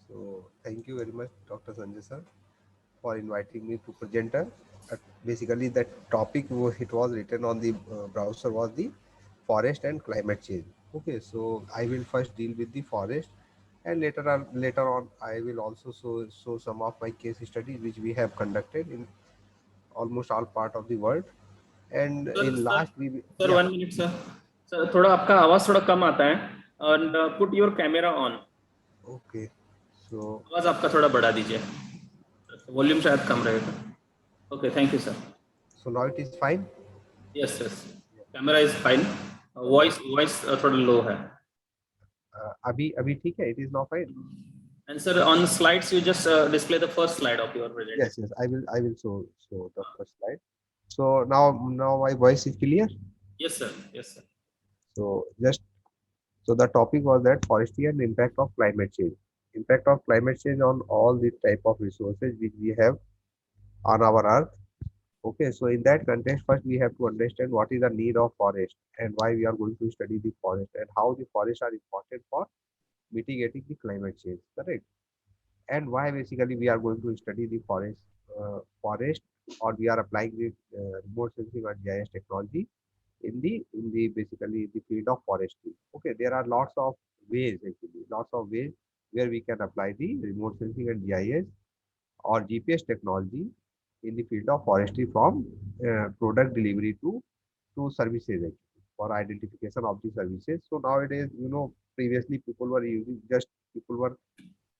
So thank you very much, Dr. Sanjay sir, for inviting me to present. Basically, that topic it was written on the browser was the forest and climate change. Okay, so I will first deal with the forest, and later on I will also show some of my case studies which we have conducted in almost all part of the world. And sir in sir last we sir yeah 1 minute sir. Sir थोड़ा आपका आवाज थोड़ा कम आता है. And put your camera on. okay. So आवाज आपका थोड़ा बढ़ा दीजिए. वॉल्यूम शायद कम रहेगा. Okay, thank you sir. so now it is fine. Yes yes. Camera is fine. Voice voice थोड़ा लो है. अभी अभी ठीक है, it is now fine. And sir on slides you just display the first slide of your Yes, presentation. yes, I will show the first slide. So now my voice is clear. Yes sir, yes sir. So just so the topic was that forestry and impact of climate change. Impact of climate change on all the type of resources which we have on our earth. Okay, so in that context, first we have to understand what is the need of forest and why we are going to study the forest and how the forests are important for mitigating the climate change. Correct? And why basically we are going to study the forest, or we are applying the remote sensing or GIS technology in the basically the field of forestry. Okay, there are lots of ways where we can apply the remote sensing and GIS or GPS technology in the field of forestry, from product delivery to services actually, for identification of the services. So nowadays, previously people were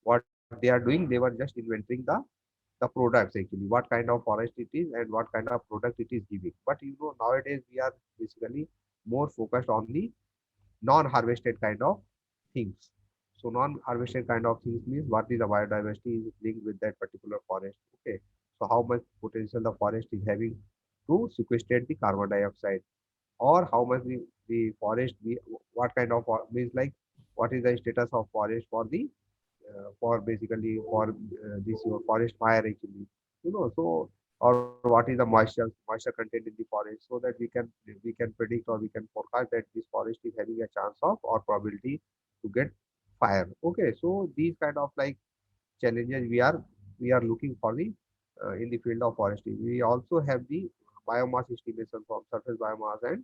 what they are doing, they were just inventing the products actually, what kind of forest it is and what kind of product it is giving. But nowadays we are basically more focused on the non-harvested kind of things. So non-harvested kind of things means what is the biodiversity is linked with that particular forest. Okay, so how much potential the forest is having to sequestrate the carbon dioxide, or how much the forest what kind of means, like what is the status of forest for basically for this forest fire actually, so, or what is the moisture content in the forest, so that we can predict or we can forecast that this forest is having a chance of or probability to get fire. Okay, so these kind of like challenges we are looking for the in the field of forestry. We also have the biomass estimation from surface biomass and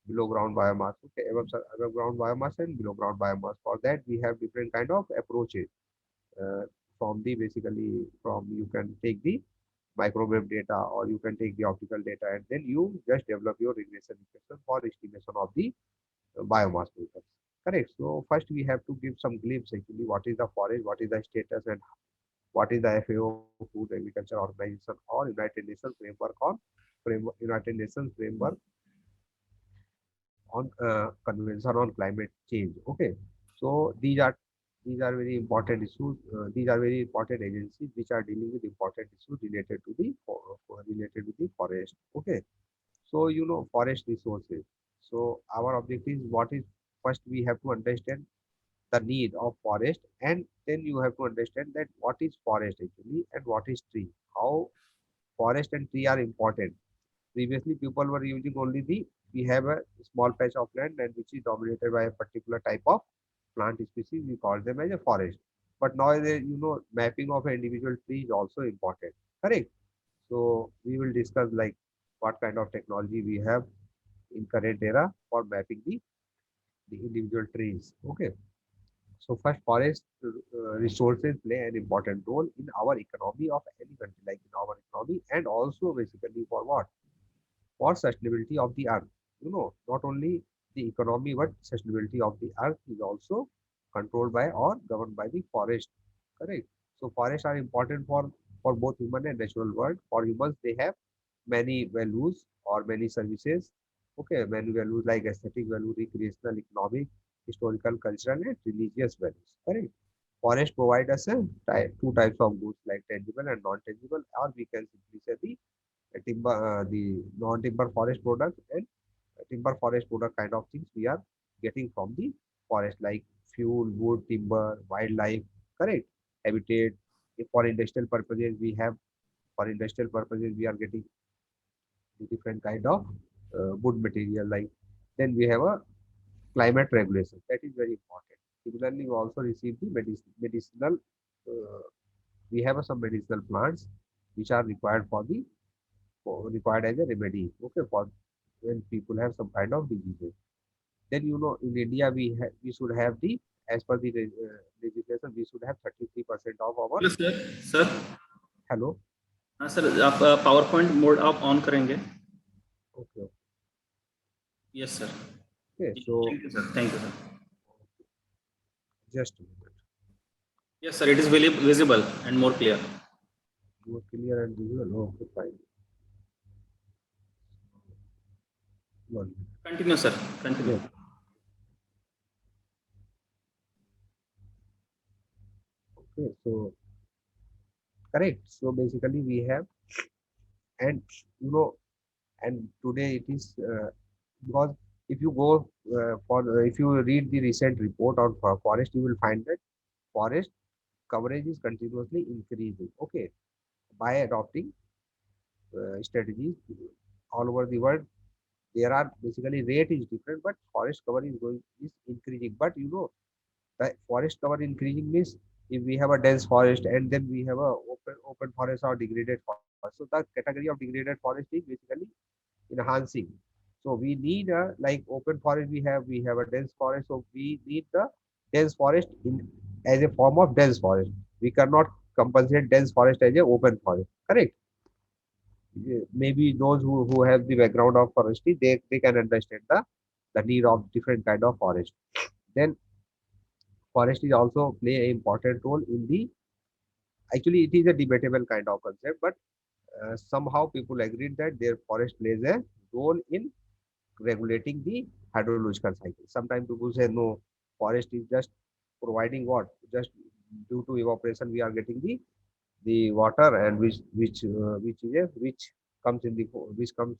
below ground biomass. Okay, above ground biomass and below ground biomass. For that, we have different kind of approaches. uh, from the basically from you can take the microwave data, or you can take the optical data, and then you just develop your regression equation for estimation of the biomass methods. Correct. So first we have to give some glimpse actually what is the forest, what is the status, and what is the FAO, Food Agriculture Organization, or United Nations framework on United Nations framework on convention on climate change. Okay, so these are very important issues. These are very important agencies which are dealing with important issues related to related to the forest. Okay, so forest resources. So our objective is what is, first we have to understand the need of forest, and then you have to understand that what is forest actually and what is tree. How forest and tree are important. Previously, people were using only we have a small patch of land and which is dominated by a particular type of plant species. We call them as a forest. But nowadays, mapping of an individual tree is also important. Correct. So we will discuss like what kind of technology we have in current era for mapping the individual trees. Okay. So first, forest resources play an important role in our economy of any country, like in our economy, and also basically for what? For sustainability of the earth. Not only the economy, but sustainability of the earth is also controlled by or governed by the forest. Correct. So forests are important for both human and natural world. For humans, they have many values or many services. Okay, many values like aesthetic value, recreational, economic, historical, cultural, and religious values. Correct. Forest provide us two types of goods, like tangible and non-tangible, or we can simply say the non-timber forest product and timber forest product kind of things we are getting from the forest, like fuel, wood, timber, wildlife. Correct. Habitat. If for industrial purposes we are getting the different kind of wood material, like then we have a climate regulation, that is very important. Similarly, we also receive the medicinal uh, we have some medicinal plants which are required for the required as a remedy. Okay, for when people have some kind of diseases. Then in India we should have the as per the legislation we should have 33% of our hello sir. Sir. hello. हाँ sir, आप power point mode आप on करेंगे? Okay, yes sir. okay. So thank you sir. Thank you sir. just a minute. Yes sir, it is visible and more clear. More clear and visual. Okay, fine. One minute. Continue sir, continue. Yes. Okay. So correct. So basically we have and you know and today it is because if you go if you read the recent report on forest, you will find that forest coverage is continuously increasing. Okay, by adopting strategies all over the world, there are basically rate is different, but forest cover is increasing. But the forest cover increasing means if we have a dense forest and then we have a open forest or degraded forest, so the category of degraded forest is basically enhancing. So we need a like open forest, we have a dense forest, so we need the dense forest in as a form of dense forest. We cannot compensate dense forest as a open forest, correct? Maybe those who have the background of forestry, they can understand the need of different kind of forest. Then forest is also play an important role in the actually it is a debatable kind of concept, but somehow people agreed that their forest plays a role in regulating the hydrological cycle. Sometimes people say no, forest is just providing what? Just due to evaporation, we are getting the water, and which is a which comes in the which comes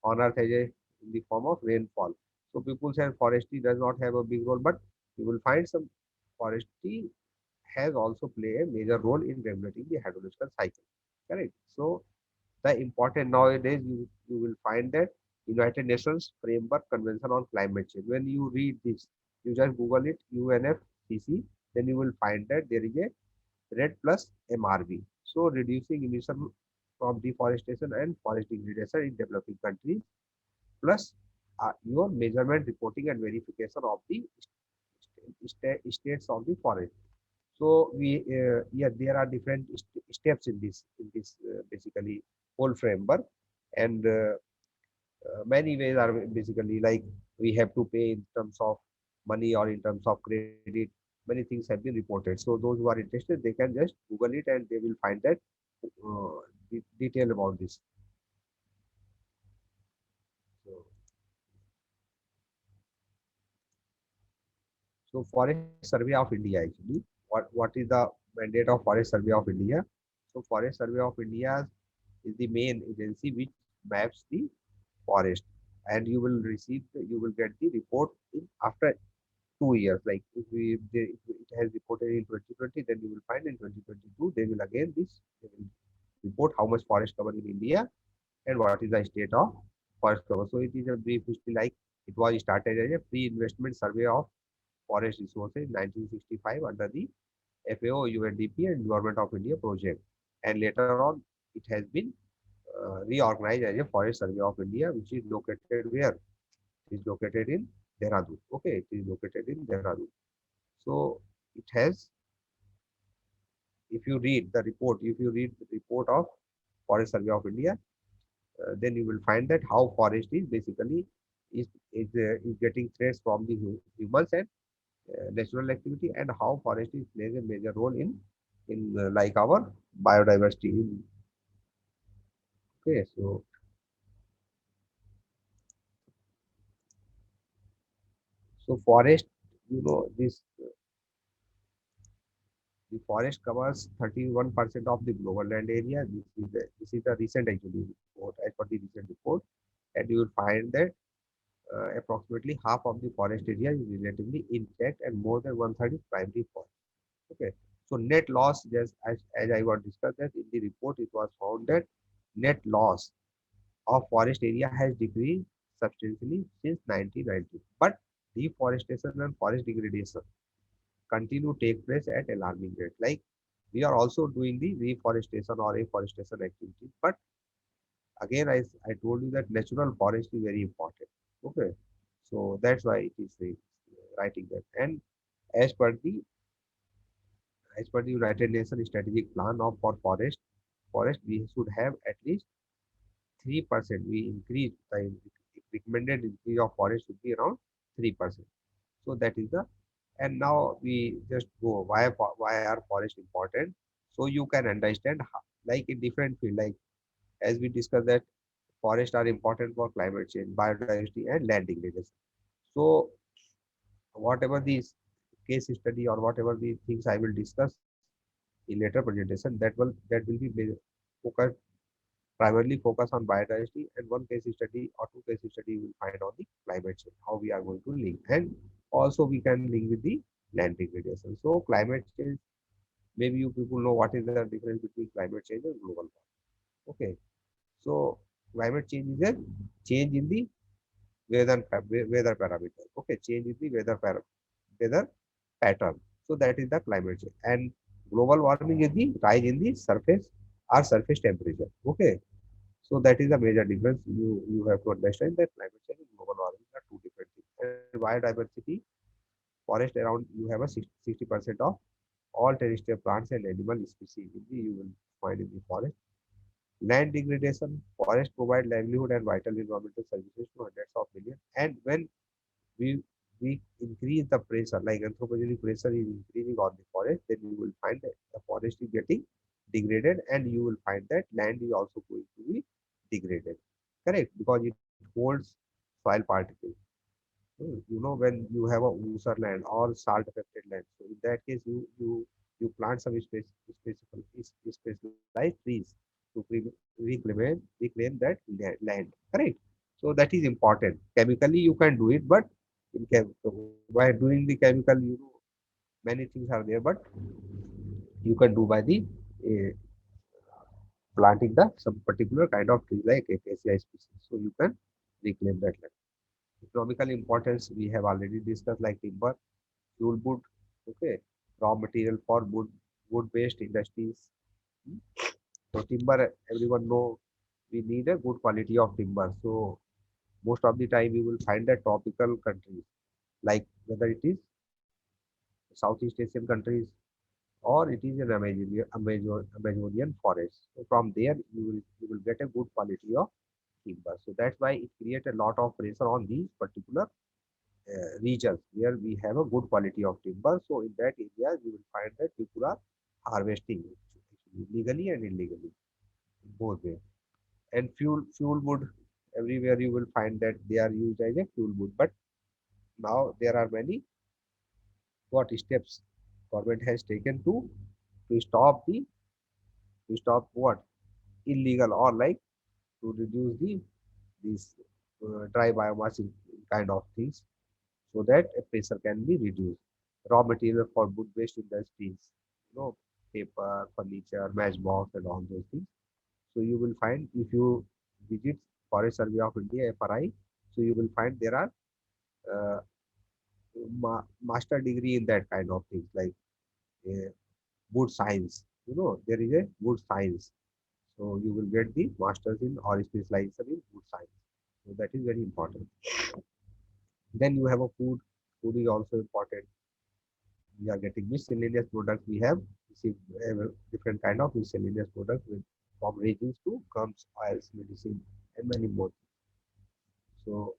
on earth as a in the form of rainfall. So people say forestry does not have a big role, but you will find some forestry has also play a major role in regulating the hydrological cycle. Correct. So the important nowadays you will find that United Nations Framework Convention on Climate Change. When you read this, you just Google it UNFCCC, then you will find that there is a RED plus MRV. So reducing emission from deforestation and forest degradation in developing countries, plus your measurement, reporting, and verification of the states of the forest. So yeah, there are different steps in this basically whole framework, and many ways are basically like we have to pay in terms of money or in terms of credit. Many things have been reported. So those who are interested, they can just Google it and they will find that detail about this. So, so Forest Survey of India actually, what is the mandate of Forest Survey of India? So Forest Survey of India is the main agency which maps the forest, and you will get the report in after 2 years. Like if it has reported in 2020, then you will find in 2022 they will again they will report how much forest cover in India and what is the state of forest cover. So it is a brief history, like it was started as a pre-investment survey of forest resources in 1965 under the FAO, UNDP, and Government of India project, and later on it has been reorganized as a Forest Survey of India, which is located where? It is located in Dehradun. Okay, it is located in Dehradun. So it has, if you read the report of Forest Survey of India, then you will find that how forest is basically is getting threats from the humans and natural activity, and how forest is plays a major role in like our biodiversity. Okay, so forest, this the forest covers 31% of the global land area. This is the recent actually report, as per the recent report, and you will find that approximately half of the forest area is relatively intact and more than one third is primary forest. Okay, so net loss, just as I was discussed that in the report, it was found that net loss of forest area has decreased substantially since 1990, but deforestation and forest degradation continue to take place at alarming rate. Like We are also doing the reforestation or afforestation activity. But again, I told you that natural forest is very important. Okay. So that's why it is writing that. And as per the as per the United Nations strategic plan of for forest we should have at least 3%. We increase the recommended increase of forest should be around 3%. So that is the, and now we just go why are forest important. So you can understand how, like in different field, like as we discussed that forests are important for climate change, biodiversity, and land degradation. So whatever these case study or whatever the things I will discuss in later presentation, that will be focus primarily focus on biodiversity, and one case study or two case study you will find on the climate change, how we are going to link, and also we can link with the land degradation. So climate change, maybe you people know what is the difference between climate change and global warming. Okay, so climate change is a change in the weather parameter. Okay, change in the weather pattern. So that is the climate change. And global warming is the rise in the surface or surface temperature. Okay, so that is the major difference. You have to understand that climate change and global warming are two different things. And biodiversity, forest around you have a 60% of all terrestrial plants and animal species in the, you will find in the forest. Land degradation, forest provide livelihood and vital environmental services to hundreds of millions. And when we we increase the pressure, like anthropogenic pressure is increasing on the forest, then you will find that the forest is getting degraded, and you will find that land is also going to be degraded. Correct, because it holds soil particles. When you have a ooser land or salt affected land, so in that case you plant some specialized trees to reclaim that land. Correct. So that is important. Chemically you can do it, but by doing the chemical, many things are there, but you can do by the uh, planting the some particular kind of tree like acacia species. So you can reclaim that land. Economical importance we have already discussed, like timber, fuel wood, okay, raw material for wood-based industries. Hmm. So timber, everyone know we need a good quality of timber. So most of the time you will find that tropical countries, like whether it is Southeast Asian countries or it is an Amazonian forest. So from there you will get a good quality of timber. So that's why it creates a lot of pressure on these particular regions where we have a good quality of timber. So in that area, you will find that people are harvesting it legally and illegally, both ways. And fuel wood, everywhere you will find that they are used as a fuel wood. But now there are many what steps government has taken to stop the to stop what illegal or like to reduce these dry biomass kind of things, so that a pressure can be reduced. Raw material for wood-based industries, paper, furniture, matchbox, and all those things. So you will find if you visit Forest Survey of India (FRI), so you will find there are uh, master degree in that kind of things like uh, wood science. There is a wood science. So you will get the masters in or specialization in wood science. So that is very important. Then you have a food. Food is also important. We are getting miscellaneous products. We have received different kind of miscellaneous products with from resins to gums, oils, medicine, and many more. So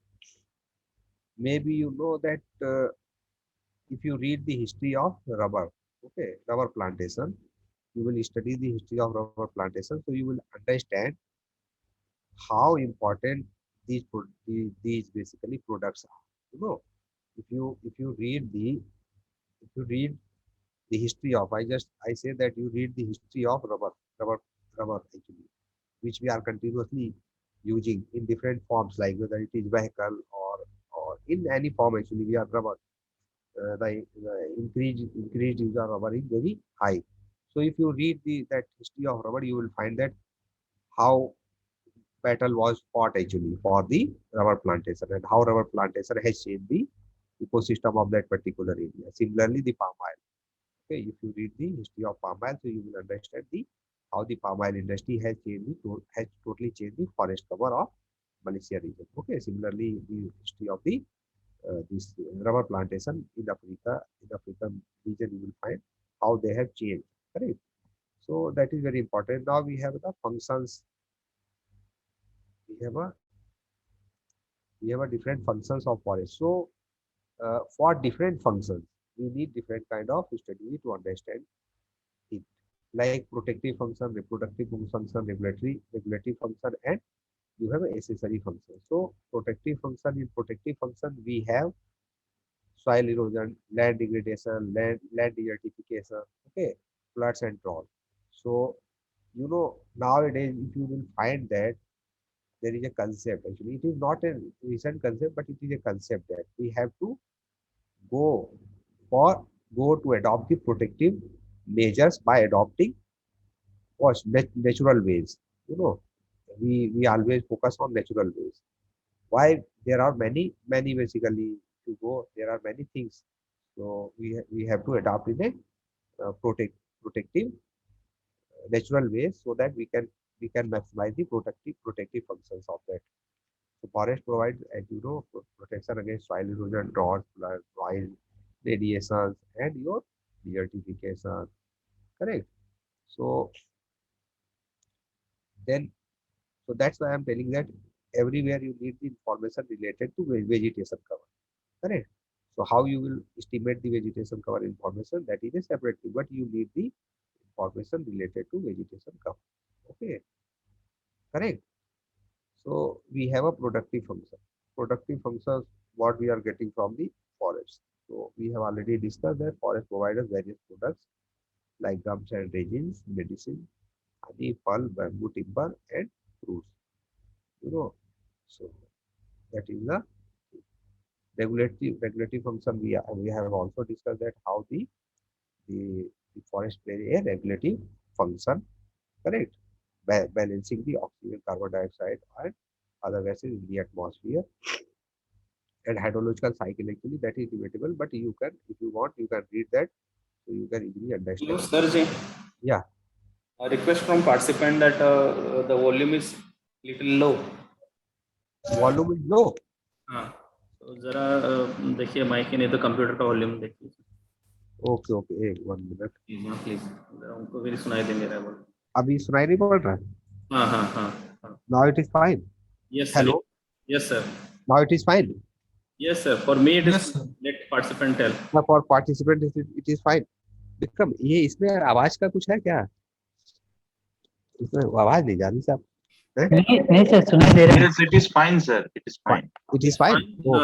maybe you know that if you read the history of rubber, okay, rubber plantation, you will study the history of rubber plantation, so you will understand how important these basically products are. If you read the history of, I say that you read the history of rubber rubber actually, which we are continuously using in different forms, like whether it is vehicle or in any form actually we are rubber. The increased use of rubber is very high. So if you read that history of rubber, you will find that how battle was fought actually for the rubber plantation, and how rubber plantation has changed the ecosystem of that particular area. Similarly, the palm oil. Okay, if you read the history of palm oil, so you will understand the how the palm oil industry has changed has totally changed the forest cover of Malaysia region. Okay, similarly, the history of the this rubber plantation in African region, you will find how they have changed. Correct. So that is very important. Now we have the functions. We have a different functions of forest. So for different functions, we need different kind of study to understand it. Like protective function, reproductive function, regulatory function, and you have accessory function. So protective function, in protective function we have soil erosion, land degradation, land desertification, okay, floods and drought. So nowadays if you will find that there is a concept, actually it is not a recent concept, but it is a concept that we have to go for go to adopt the protective measures by adopting natural ways. You know, we always focus on natural ways. Why? There are many basically to go. There are many things. So we have to adopt in a protective natural ways, so that we can maximize the protective functions of that. So forest provides, as you know, protection against soil erosion, drought, flood, wild radiations, and your desertification. Correct. So then, so that's why I'm telling that everywhere you need the information related to vegetation cover. Correct. So how you will estimate the vegetation cover information, that is a separate thing, but you need the information related to vegetation cover. Okay. Correct. So we have a productive function. Productive functions, what we are getting from the forest. So we have already discussed that forest provides us various products like gums and resins, medicine, honey, pulp, bamboo, timber, and fruits. You know, so that is the regulatory function. We have also discussed that how the forest play a regulatory function. Correct. Balancing the oxygen, carbon dioxide, and other gases in the atmosphere. And hydrological cycle, actually that is debatable, but you can, if you want, you can read that, so you can easily Hello, understand. sir ji. Yeah. A request from participant that the volume is little low. Volume is low. हाँ, तो जरा देखिए mic ही नहीं तो computer का volume देखिए okay okay, एक 1 minute. Please. हाँ प्लीज, जरा उनको भी सुनाई दे मेरा बोल। अभी सुनाई नहीं पड़ रहा है? हाँ हाँ हाँ हाँ। Now it is fine. Yes sir. Hello, yes sir. Now it is fine. Yes sir, for me it is. Yes, sir. Let participant tell. For participant it is fine. Vikram, ये इसमें आवाज का कुछ है क्या? इसमें आवाज नहीं जा रही साहब। नहीं नहीं सर, सुनाई दे रहा है। Yes, it is fine, sir. It is fine. It is fine.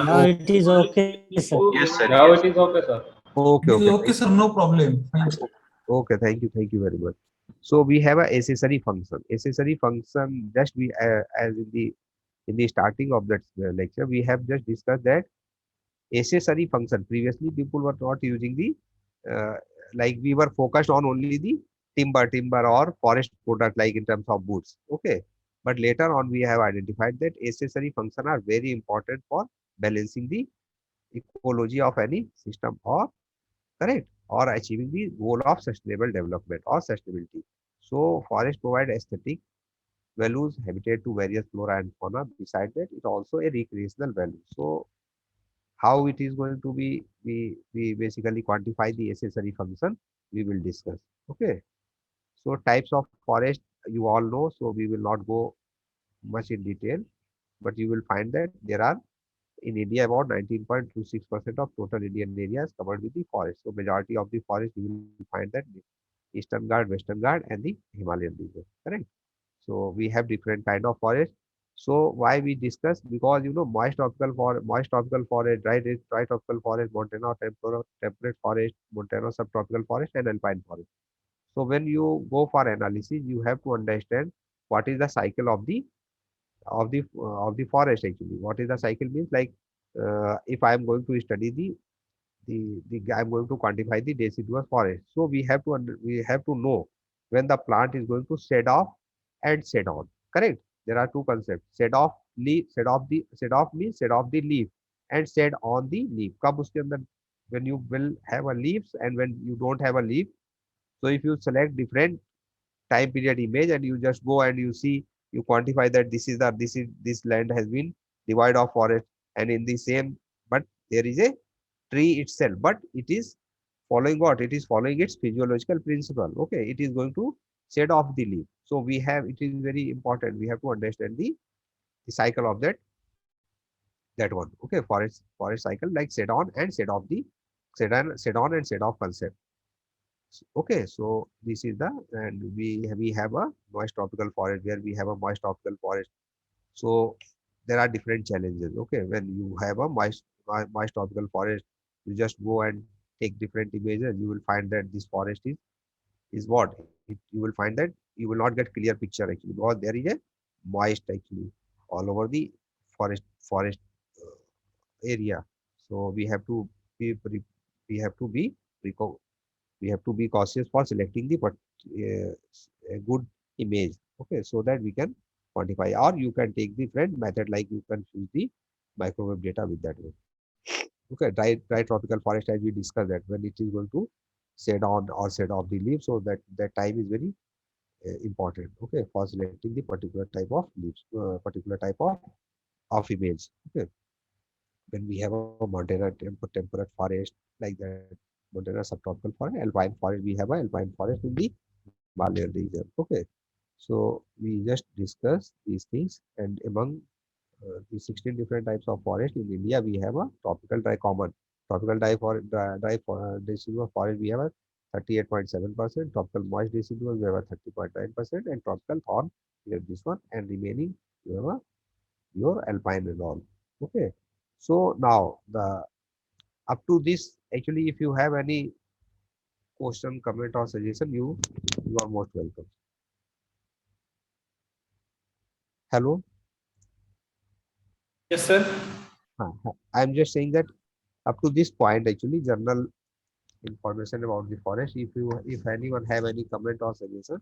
Now it is okay, sir. Yes, sir. Now Yes. It is okay sir. Okay It is okay okay, sir. No problem. Fine, sir. okay, thank you very much. So we have a accessory function. Accessory function, just we as in the starting of that lecture, we have just discussed that accessory function. Previously people were not using the uh, like we were focused on only the timber or forest product, like in terms of woods. Okay, but later on we have identified that accessory function are very important for balancing the ecology of any system, or correct, or achieving the goal of sustainable development or sustainability. So forest provide aesthetic values, habitat to various flora and fauna. Besides that, it also a recreational value. So how it is going to be, we basically quantify the accessory function, we will discuss. Okay. So types of forest, you all know, so we will not go much in detail, but you will find that there are in India about 19.26% of total Indian area is covered with the forest. So majority of the forest you will find that the Eastern Ghats, Western Ghats, and the Himalayan region. Correct. So we have different kind of forest. So why we discuss? Because moist tropical forest, dry tropical forest, montano temperate forest, montano subtropical forest, and alpine forest. So when you go for analysis, you have to understand what is the cycle of the forest. Actually, what is the cycle means, like if I am going to study the I'm going to quantify the deciduous forest. So we have to know when the plant is going to shed off and shed on. Correct. There are two concepts: shed off means shed off the leaf, and shed on the leaf. कब उसके अंदर when you will have a leaves and when you don't have a leaf. So if you select different time period image and you just go and you see, you quantify that this land has been divided of forest, and in the same, but there is a tree itself, but it is following what? It is following its physiological principle. Okay, it is going to shed off the leaf. So we have, it is very important. We have to understand the cycle of that one. Okay, forest cycle, like shed on and shed off the shed on and shed off concept. Okay, so this is the, and we have a moist tropical forest where we have a moist tropical forest. So there are different challenges. Okay, when you have a moist tropical forest, you just go and take different images. You will find that this forest is what you will find that you will not get clear picture actually, because there is a moist actually all over the forest area. So we have to we have to be preco- we have to be cautious for selecting the a good image. Okay, so that we can quantify, or you can take the different method, like you can choose the microwave data with that way. Okay, dry tropical forest, as we discussed, that when it is going to shed on or shed off the leaves, so that time is very important. Okay, for selecting the particular type of leaves, particular type of image. Okay, when we have a montana temperate forest, like that, montana subtropical forest, alpine forest, we have a alpine forest in the Himalayan region. Okay, so we just discuss these things, and among the 16 different types of forest in India, we have a tropical dry common. Tropical deciduous forest, we have a 38.7%, tropical moist deciduous, we have a 30.9%, and tropical thorn, we have this one, and remaining, you have a your alpine and all. Okay. So now the up to this, actually, if you have any question, comment, or suggestion, you are most welcome. Hello. Yes, sir. I'm just saying that up to this point, actually, general information about the forest. If anyone have any comment or suggestion,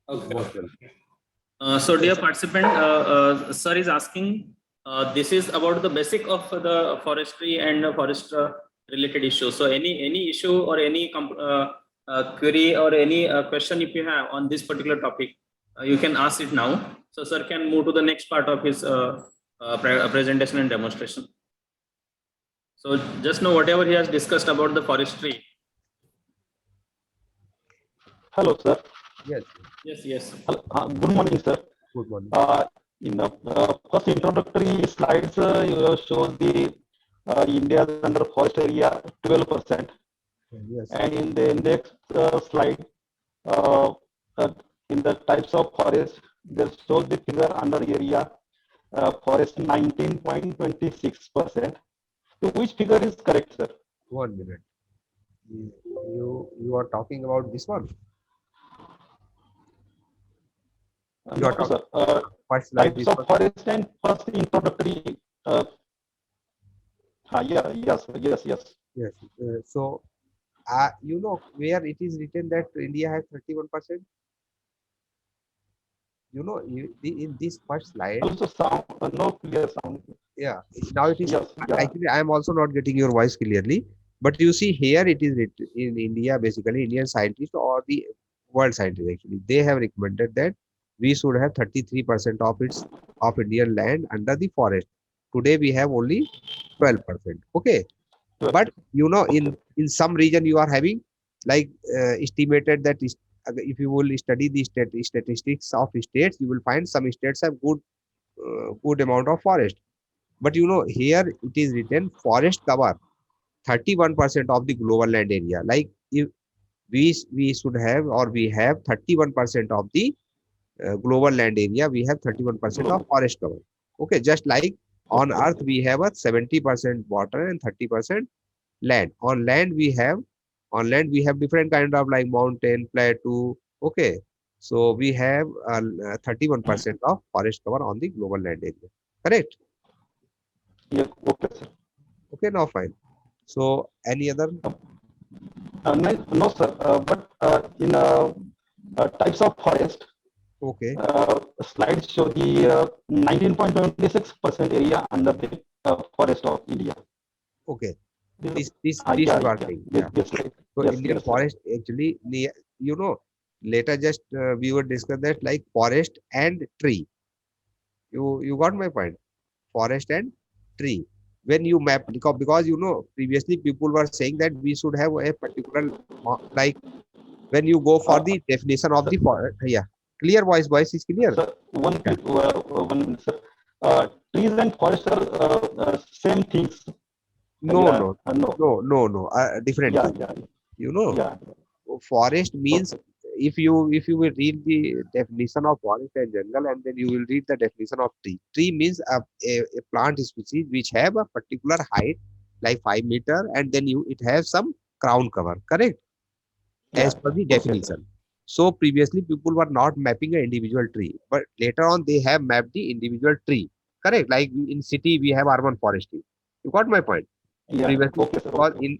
Okay. most welcome. So, dear participant, sir is asking, this is about the basic of the forestry and forest related issues. So, any issue or any query or any question if you have on this particular topic, you can ask it now. So, sir can move to the next part of his presentation and demonstration. So, just know whatever he has discussed about the forestry. Hello, sir. Yes. Yes, yes. Good morning, sir. Good morning. In the first introductory slides, you have shown the India's under forest area 12%, Yes. and in the next slide, uh, uh, in the types of forest, they show the figure under area forest 19.26%. So which figure is correct, sir? 1 minute. You are talking about this one. You No, are talking sir. first slide. Types This of one. forest and first introductory. Yeah, yes, yes, yes. Yes. So, you know where it is written that India has 31%. You know, in this first slide. Also sound, no clear sound. Yeah. Now it is. Yes, yeah. Actually, I am also not getting your voice clearly. But you see here, it is written in India. Basically, Indian scientists or the world scientists, actually, they have recommended that we should have 33% of Indian land under the forest. Today we have only 12%. Okay, but you know, in some region you are having, like, estimated that is, if you will study the statistics of states, you will find some states have good amount of forest. But you know, here it is written forest cover 31% of the global land area. Like, if we should have, or we have 31% of the global land area, we have 31% of forest cover. Okay, just like on earth we have a 70% water and 30% land. On land we have different kind of, like, mountain, plateau. Okay, so we have 31% of forest cover on the global land area. Correct? Yeah, okay, sir. Okay, now fine. So any other? No, sir. But in types of forest, Okay. slides show the 19.26% area under the forest of India. Okay. This yeah, you are yeah, saying. yes, Yeah. yes, right. So Yes, Indian yes, sir. forest actually, you know, later just we would discuss that like forest and tree. You got my point. Forest and tree. When you map, because you know previously people were saying that we should have a particular like when you go for Uh, the definition of sir, the forest. Yeah, clear voice is clear. sir, Yeah. one minute, sir. Trees and forests are same things. No, Yeah, no, no. no. Different Yeah, thing. yeah, You know, yeah. forest means Okay. if you will read the definition of forest and jungle and then you will read the definition of tree. Tree means a plant species which have a particular height like 5 meter and then it has some crown cover. Correct? As Yeah, per yeah. the Okay, sir. definition. So previously people were not mapping an individual tree, but later on they have mapped the individual tree. Correct? Like in city we have urban forestry. You got my point? Yeah. Previously, Okay, sir. because Okay.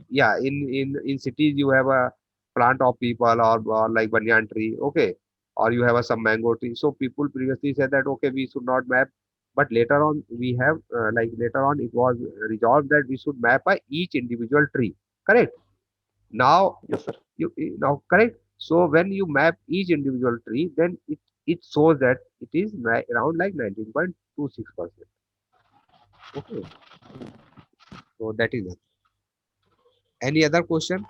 in cities you have a plant of people or like banyan tree, okay, or you have some mango tree. So people previously said that okay we should not map, but later on we have like later on it was resolved that we should map a each individual tree. Correct? Now Yes, sir. now correct. So when you map each individual tree, then it shows that it is around like 19.26%. Okay, so that is it. Any other question?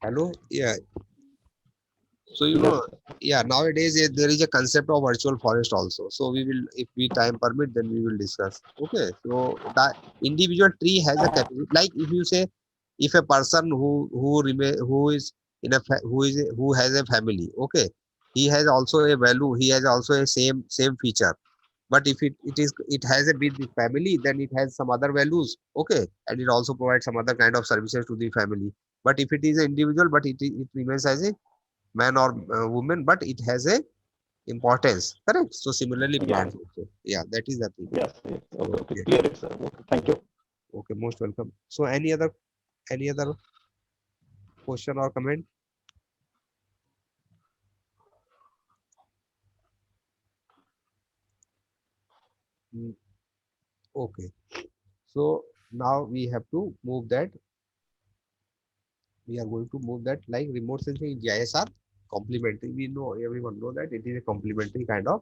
Hello? Yeah. So you Yes, know, sir. yeah, nowadays there is a concept of virtual forest also. So we will, if we time permit, then we will discuss. Okay. So the individual tree has a capacity. Like if you say, if a person who is in who has a family, okay, he has also a value. He has also a same feature. But if it has a big family, then it has some other values. Okay, and it also provides some other kind of services to the family. But if it is an individual, but it remains as a man or woman, but it has a importance. Correct? So similarly Yeah. plants also. Yeah, that is the thing. Yes. Yes. Okay. Okay. Okay. Clear it, sir. Okay. Thank you. Okay, most welcome. So any other question or comment? Mm, okay. So now we have to move that. We are going to move that like remote sensing in GIS are complementary. We know everyone know that it is a complementary kind of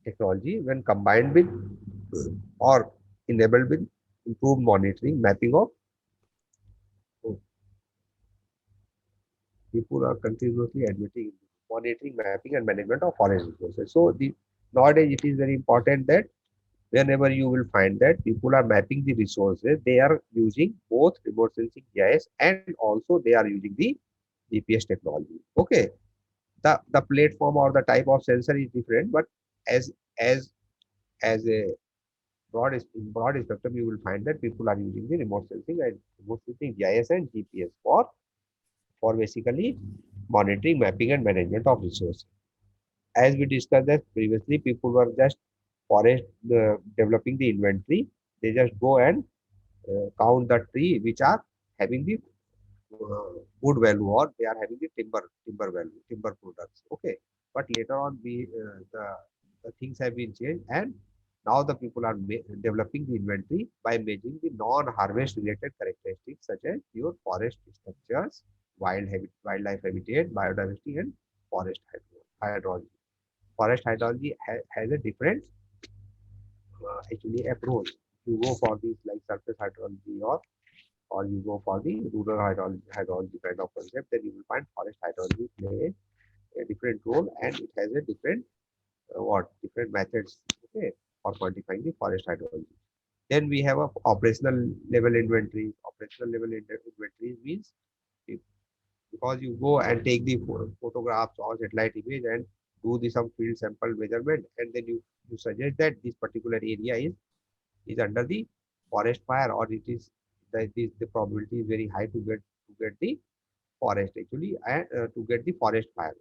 technology when combined with or enabled with improved monitoring, mapping of. Oh, people are continuously admitting monitoring, mapping, and management of forest resources. So the nowadays it is very important that whenever you will find that people are mapping the resources, they are using both remote sensing GIS and also they are using the GPS technology. Okay, the platform or the type of sensor is different, but as as as a in broad spectrum, you will find that people are using the remote sensing and remote sensing GIS and GPS for basically monitoring, mapping, and management of resources. As we discussed that previously, people were just forest developing the inventory. They just go and count the tree which are having the wood value or they are having the timber value, timber products. Okay, but later on the things have been changed and now the people are developing the inventory by measuring the non-harvest related characteristics such as your forest structures, wildlife habitat, biodiversity, and forest hydrology. Forest hydrology has a different actually approach. You go for this like surface hydrology or you go for the rural hydrology kind of concept, then you will find forest hydrology play a different role and it has a different different methods, okay, for quantifying the forest hydrology. Then we have a operational level inventory. Operational level inventory means if, because you go and take the photographs or satellite image and do the some field sample measurement and then you suggest that this particular area is under the forest fire or it is that the probability is very high to get the forest actually and to get the forest fire,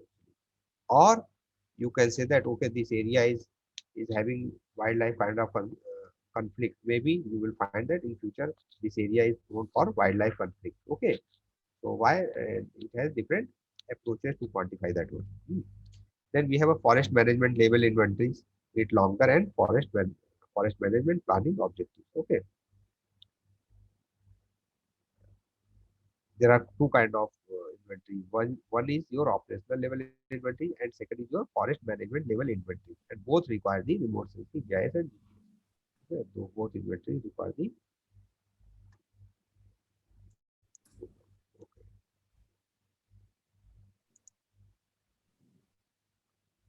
or you can say that okay this area is having wildlife kind of conflict. Maybe you will find that in future this area is known for wildlife conflict. Okay, so why it has different approaches to quantify that one. Then we have a forest management level inventories. meet longer and forest management planning objectives. Okay. There are two kind of inventory. One is your operational level inventory, and second is your forest management level inventory. And both require the remote sensing GIS and GPS. Okay, so both inventory require the. Okay.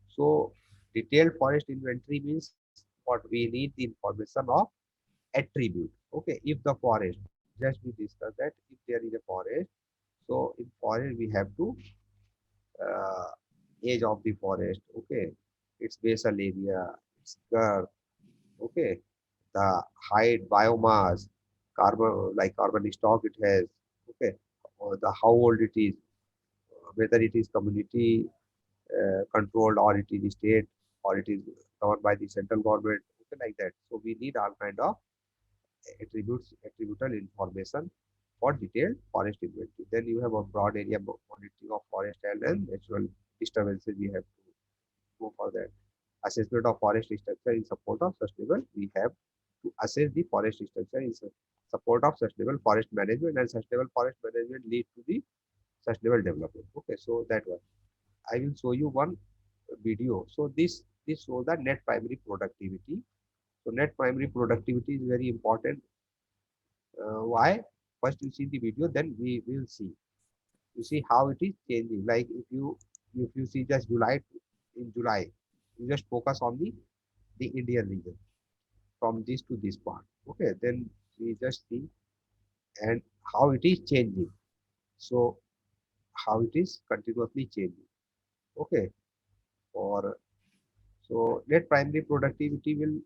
So detailed forest inventory means what we need the information of attribute. Okay, if the forest, just we discussed that if there is a forest, so in forest we have to uh, age of the forest. Okay, its basal area, its girth. Okay, the height, biomass, carbon like carbon stock it has. Okay, or the how old it is, whether it is community controlled or it is state or it is governed by the central government. Okay, like that. So we need all kind of attributable information for detailed forest inventory. Then you have a broad area monitoring of forest health and natural disturbances. We have to go for that. Assessment of forest structure in support of sustainable. We have to assess the forest structure in support of sustainable forest management, and sustainable forest management lead to the sustainable development. Okay, so that one. I will show you one video. So this shows the net primary productivity. So net primary productivity is very important. Why? First you see the video, then we will see. You see how it is changing. Like if you see just July, in July, you just focus on the Indian region from this to this part. Okay, then we just see and how it is changing. So how it is continuously changing. Okay, or so net primary productivity will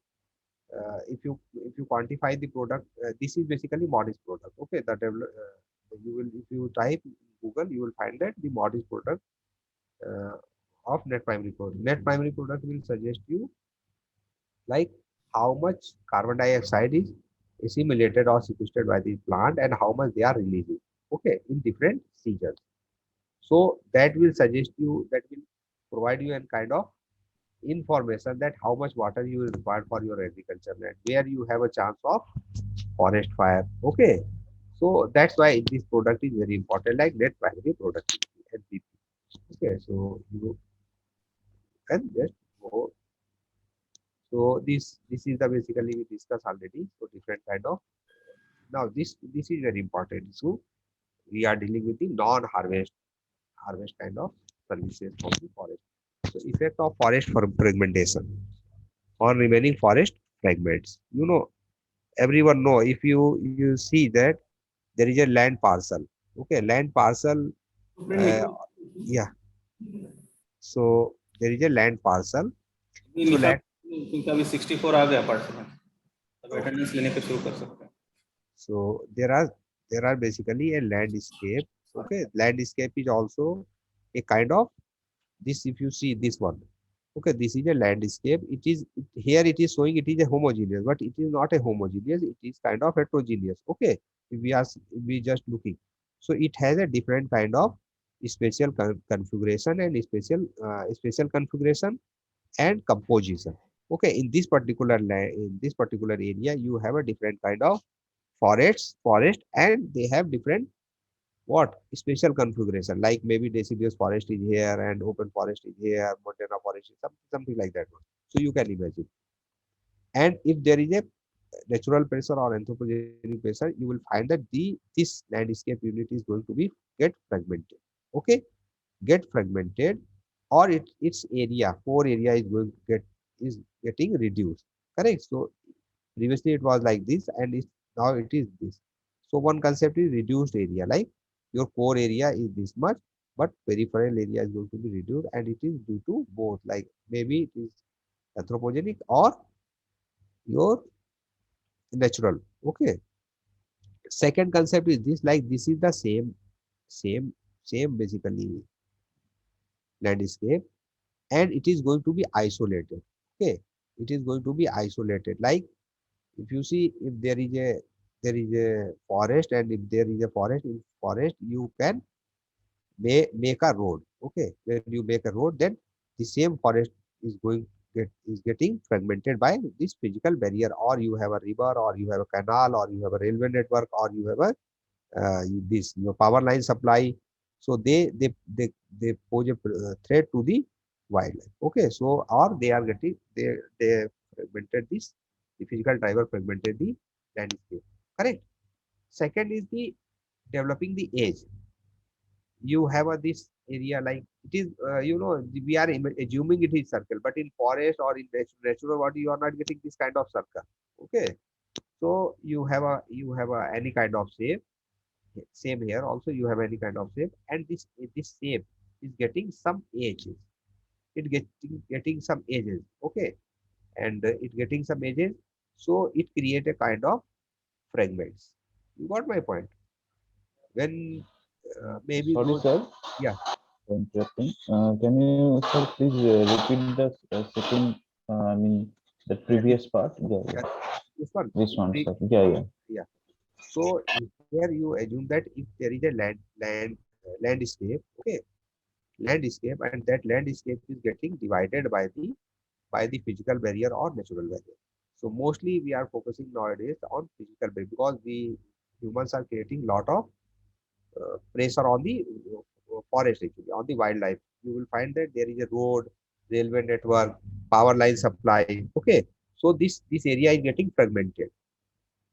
if you quantify the product, this is basically modest product. Okay, you will if you type Google, you will find that the modest product uh, of net primary product. Net primary product will suggest you like how much carbon dioxide is assimilated or sequestered by the plant and how much they are releasing. Okay, in different seasons. So that will suggest you that will provide you a kind of information that how much water you will require for your agriculture land, where you have a chance of forest fire. Okay, so that's why this product is very important, like net primary productivity NPP. Okay, so you can just go. So this is the basically we discussed already. So different kind of now this is very important. So we are dealing with the non-harvest kind of services from the forest. So effect of forest fragmentation on remaining forest fragments. You know, everyone know if you see that there is a land parcel. Okay, land parcel. Uh, yeah. So there is a land parcel. So land. क्योंकि अभी 64 आ गया participant, अब attendance लेने पे शुरू कर सकते हैं. So there are basically a landscape. Okay, landscape is also a kind of this. If you see this one, okay, this is a landscape. Here it is showing it is a homogeneous, but it is not a homogeneous. It is kind of heterogeneous. Okay, if we just looking, so it has a different kind of spatial configuration and spatial configuration and composition. Okay, in this particular in this particular area, you have a different kind of forest, and they have different what special configuration, like maybe deciduous forest is here and open forest is here, montana forest is something like that one. So you can imagine. And if there is a natural pressure or anthropogenic pressure, you will find that this landscape unit is going to be get fragmented. Okay, get fragmented, or its area core area is going to is getting reduced. Correct. So previously it was like this, and now it is this. So one concept is reduced area, like your core area is this much, but peripheral area is going to be reduced, and it is due to both, like maybe it is anthropogenic or your natural. Okay. Second concept is this, like this is the same same basically landscape, and it is going to be isolated. Okay, it is going to be isolated. Like if you see, if there is a forest, and if there is a forest, in forest you can make a road. Okay, when you make a road, then the same forest is going is getting fragmented by this physical barrier, or you have a river, or you have a canal, or you have a railway network, or you have a this your power line supply. So they pose a threat to the wildlife. Okay, so or they are getting they fragmented this, the physical driver fragmented the landscape. Correct. Second is the developing the edge. You have a this area like it is we are assuming it is circle, but in forest or in natural world you are not getting this kind of circle. Okay, so you have a any kind of shape. Same here also you have any kind of shape, and this shape is getting some edges. It getting some edges. Okay, and it getting some edges, so it create a kind of fragments. You got my point. When maybe Sorry, those, sir, yeah, for interrupting. Can you, sir, please repeat the second, I mean, the yeah, previous part? Yeah, yeah, yeah. this one. This one, Pre- sir. Yeah, yeah. Yeah. So here you assume that if there is a landscape, okay, landscape, and that landscape is getting divided by the physical barrier or natural barrier. So mostly we are focusing nowadays on physical barrier because we humans are creating lot of pressure on the forest actually, on the wildlife. You will find that there is a road, railway network, power line supply. Okay, so this area is getting fragmented.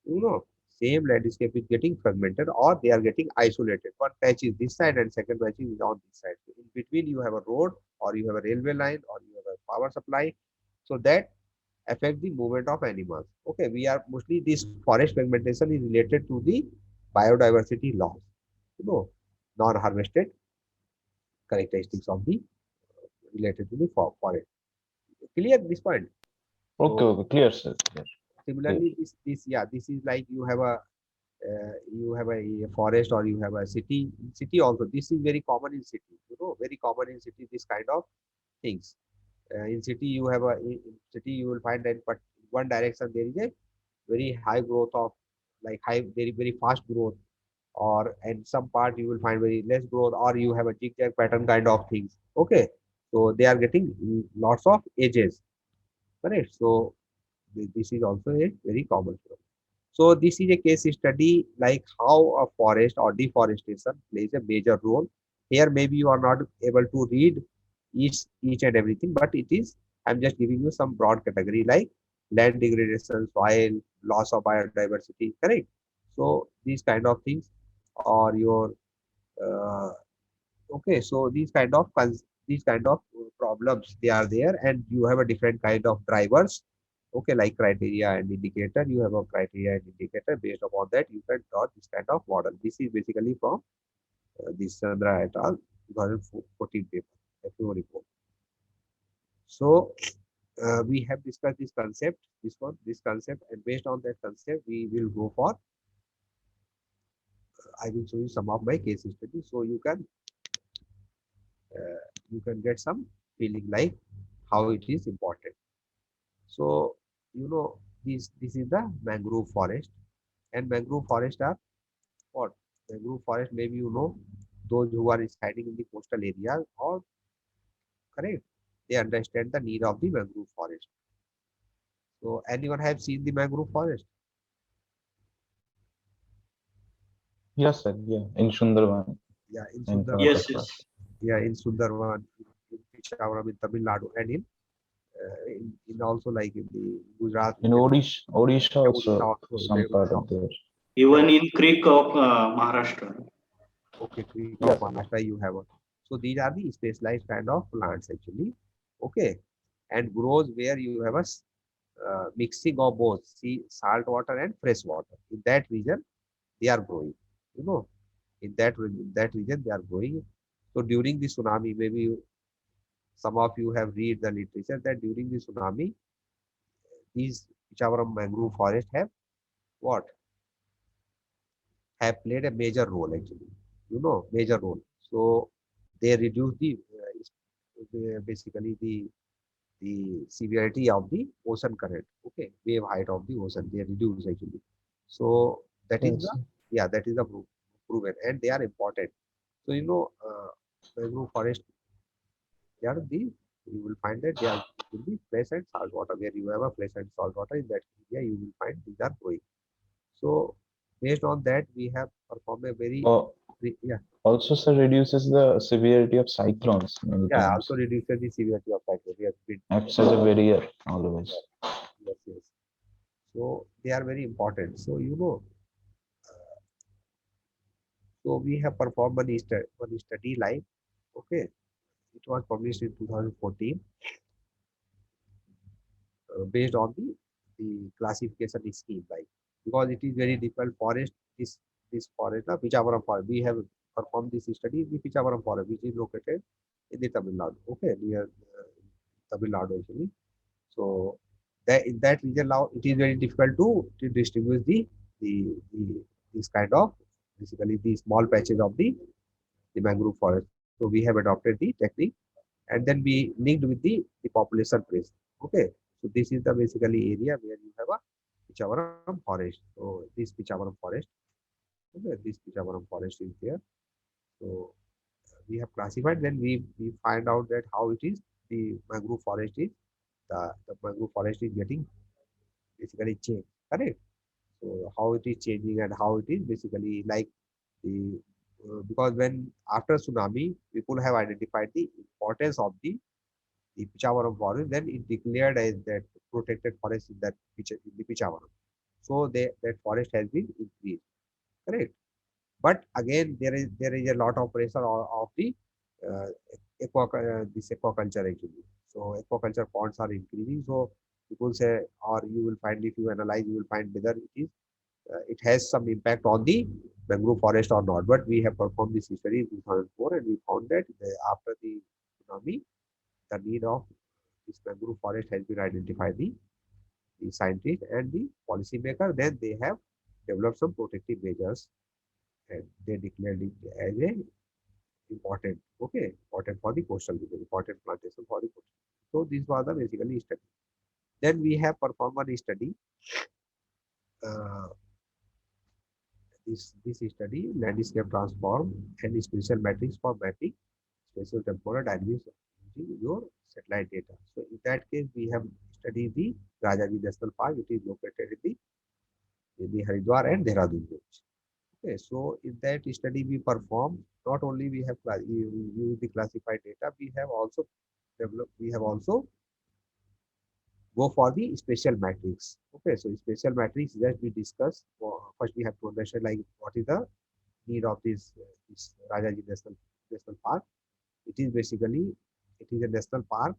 You know, same landscape is getting fragmented or they are getting isolated. One patch is this side and second patch is on this side. So in between you have a road or you have a railway line or you have a power supply. So that affect the movement of animals. Okay, we are mostly this forest fragmentation is related to the biodiversity loss. Non-harvested characteristics of the related to the forest. Clear this point? Okay, So okay. Clear, sir. Clear. Clear. similarly, this is like you have a forest or you have a city. City also, this is very common in city. Very common in city. This kind of things. In city, in city you will find that, but one direction there is a very high growth of like very fast growth, or in some part you will find very less growth, or you have a zigzag pattern kind of things. Okay, so they are getting lots of edges. Correct. So this is also a very common problem. So this is a case study like how a forest or deforestation plays a major role. Here maybe you are not able to read each and everything, but it is I'm just giving you some broad category like land degradation, soil loss of biodiversity. Correct. So these kind of things or your uh, okay. So these kind of problems they are there, and you have a different kind of drivers. Okay, like criteria and indicator. You have a criteria and indicator. Based upon that, you can draw this kind of model. This is basically from this Chandra et al. 2014 paper, FAO report. So we have discussed this concept, this concept, and based on that concept, we will go for. I will show you some of my case studies, so you can get some feeling like how it is important. So this is the mangrove forest, and mangrove forest are what? Mangrove forest, maybe those who are residing in the coastal areas or correct, they understand the need of the mangrove forest. So anyone have seen the mangrove forest? Yes, sir. Yeah. In Sundarban Yeah, in and Sundarban. Yes, Karnataka. yes. Yeah, in Sundarban, in Peshawar, in Tamil Nadu, and in also like in the Gujarat In region, Odisha yeah, Odisha also, also, some part of there. Even yeah, in Creek of Maharashtra. okay, Creek of Yes. Maharashtra you have. So these are the specialized kind of plants actually. Okay, and grows where you have a mixing of both sea, salt water and fresh water. In that region, they are growing. You know, in that region they are growing. So during the tsunami, maybe some of you have read the literature that during the tsunami, these Pichavaram mangrove forest have what? Have played a major role actually. Major role. So they reduce basically the severity of the ocean current. Okay, wave height of the ocean they reduce actually. So that is Yes, the sir. yeah that is the proven, and they are important. So mangrove forest, they are the You will find that there will be fresh and salt water. Where you have a fresh and salt water, in that area you will find these are growing. So based on that, we have performed a very yeah, Also, sir, reduces the severity of cyclones many yeah, times. also reduces the severity of cyclone. Yes, Acts as a barrier always. yes, yes. So they are very important. So you know, so we have performed one study live. Okay, it was published in 2014, based on the classification scheme, like, because it is very difficult forest, this forest, the Pichavaram forest. We have performed this study in the Pichavaram forest, which is located in the Tamil Nadu. Okay, near Tamil Nadu actually. So that in that region now it is very difficult to distinguish the this kind of, basically, the small patches of the mangrove forest. So we have adopted the technique, and then we linked with the population place. Okay, so this is the basically area where you have a Pichavaram forest. So this Pichavaram forest, okay, this Pichavaram forest is there. So we have classified. Then we find out that how it is, the mangrove forest is, the mangrove forest is getting basically changed. Correct. So how it is changing and how it is basically like the, because when after tsunami people have identified the importance of the Pichavaram forest, then it declared as that protected forest in that in the Pichavaram. So that forest has been increased. Correct. But again, there is a lot of pressure of the uh, this aquaculture actually. So aquaculture ponds are increasing. So people say, or you will find, if you analyze, you will find whether it has some impact on the mangrove forest or not. But we have performed this study in 2004, and we found that after the tsunami, the need of this mangrove forest has been identified. The scientists and the policymaker, then they have developed some protective measures, and they declared it as a important, okay, important for the coastal region, important plantation for the coastal. So this was the basically study. Then we have performed one study. Uh, this study, landscape transform and special metrics for mapping spatial temporal dynamics using your satellite data. So in that case, we have studied the Rajaji National Park. It is located in the Haridwar and Dehradun range. Okay, so in that study we perform, not only we have used the classified data, we have also developed, we have also go for the spatial matrix. Okay, so spatial matrix that we discuss. First, we have to understand like what is the need of this Rajaji National Park. It is basically, it is a national park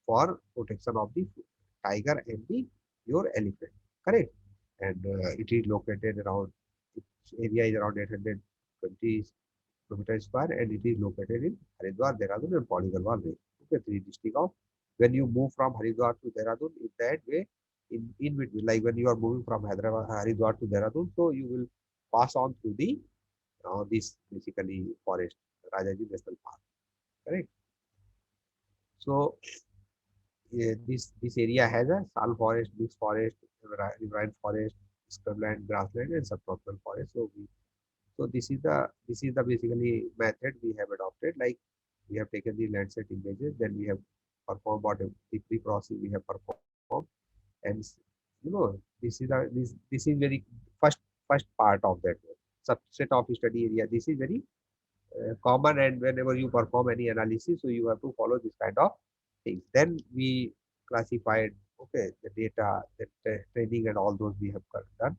for protection of the tiger and the your elephant. Correct, and it is located around, its area is around 820 kilometers square, and it is located in Haridwar, Dehradun, and Pauri Garhwal range. Okay, three districts of. When you move from Haridwar to Dehradun, in that way, in between, like when you are moving from Hyderabad, Haridwar to Dehradun, so you will pass on through the this basically forest, Rajaji National Park. Correct. So this area has a sal forest, mixed forest, riverine forest, scrubland, grassland, and subtropical forest. So this is the basically method we have adopted. Like we have taken the Landsat images, then we have performed what the pre-processing we have performed, and this is this is very first part of that subset of study area. This is very common, and whenever you perform any analysis, so you have to follow this kind of things. Then we classified, okay, the data, the training, and all those we have done.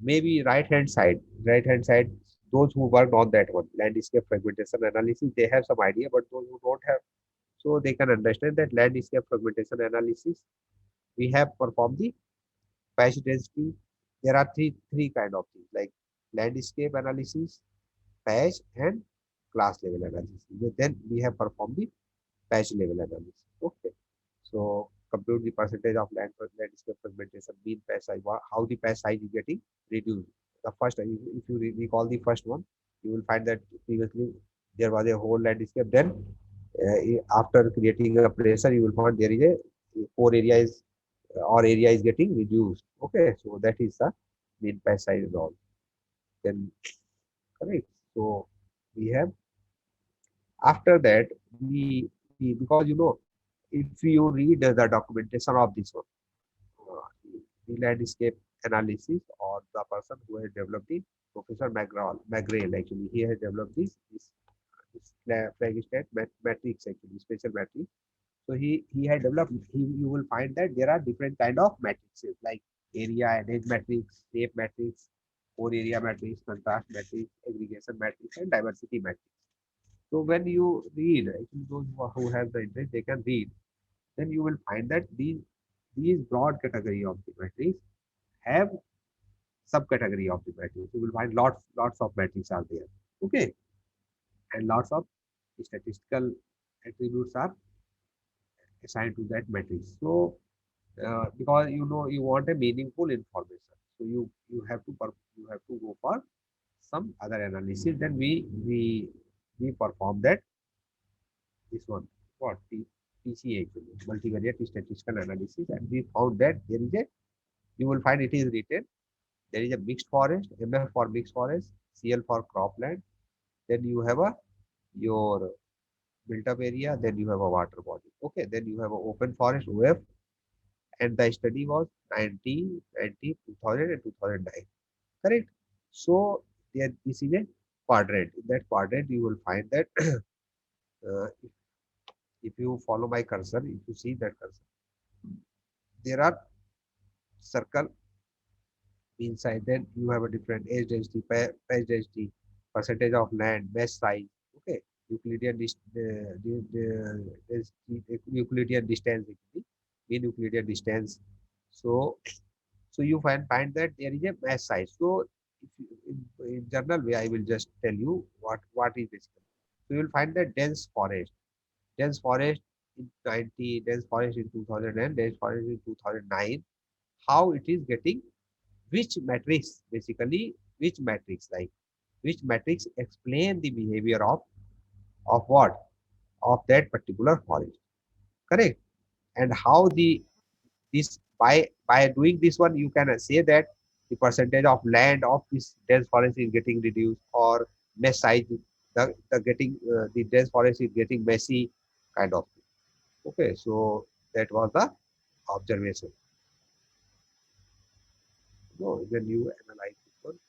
Maybe right hand side, those who worked on that one, landscape fragmentation analysis, they have some idea, but those who don't have, so they can understand that landscape fragmentation analysis, we have performed the patch density. There are three kind of things, like landscape analysis, patch, and class level analysis. Then we have performed the patch level analysis. Okay, so compute the percentage of landscape fragmentation, mean patch size, how the patch size is getting reduced. The first, if you recall the first one, you will find that previously there was a whole landscape. Then after creating a pressure, you will find there is a core area is, or area is getting reduced. Okay, so that is the mean patch size and all. Then correct. So we have, after that we because if you read the documentation of this one, uh, the landscape analysis, or the person who has developed it, Professor McGrail actually, he has developed this Flagstad matrix actually, special matrix. So he had developed. You will find that there are different kind of matrices like area and edge matrix, shape matrix, core area matrix, contrast matrix, aggregation matrix, and diversity matrix. So when you read, actually those who have the interest, they can read. Then you will find that these broad category of the matrix have subcategory of the matrix. You will find lots of matrices are there. Okay, and lots of statistical attributes are assigned to that matrix. So because you know you want a meaningful information, so you have to go for some other analysis. Then we perform that this one what PCA actually, multivariate statistical analysis, and we found that there is a, you will find it is written, there is a mixed forest, MF for mixed forest, CL for cropland, then you have a your built up area, then you have a water body. Okay, then you have a open forest OF, and the study was 1990, 2000 and 2009. Correct. So there, this is a quadrant. In that quadrant, you will find that if you follow my cursor, if you see that cursor, there are circle inside. Then you have a different age density, patch density, percentage of land, mesh size. Okay, Euclidean Euclidean distance, actually, mean Euclidean distance. So you find that there is a mesh size. So if you, in general way, I will just tell you what is basically. So you will find that dense forest in 90, dense forest in 2000, and dense forest in 2009. How it is getting, which matrix basically, which matrix, like which matrix explain the behavior of what, of that particular forest. Correct. And how the this by doing this one, you can say that the percentage of land of this dense forest is getting reduced, or mesh size, the getting the dense forest is getting messy, kind of thing. Okay, so that was the observation. No, when you analyze this one,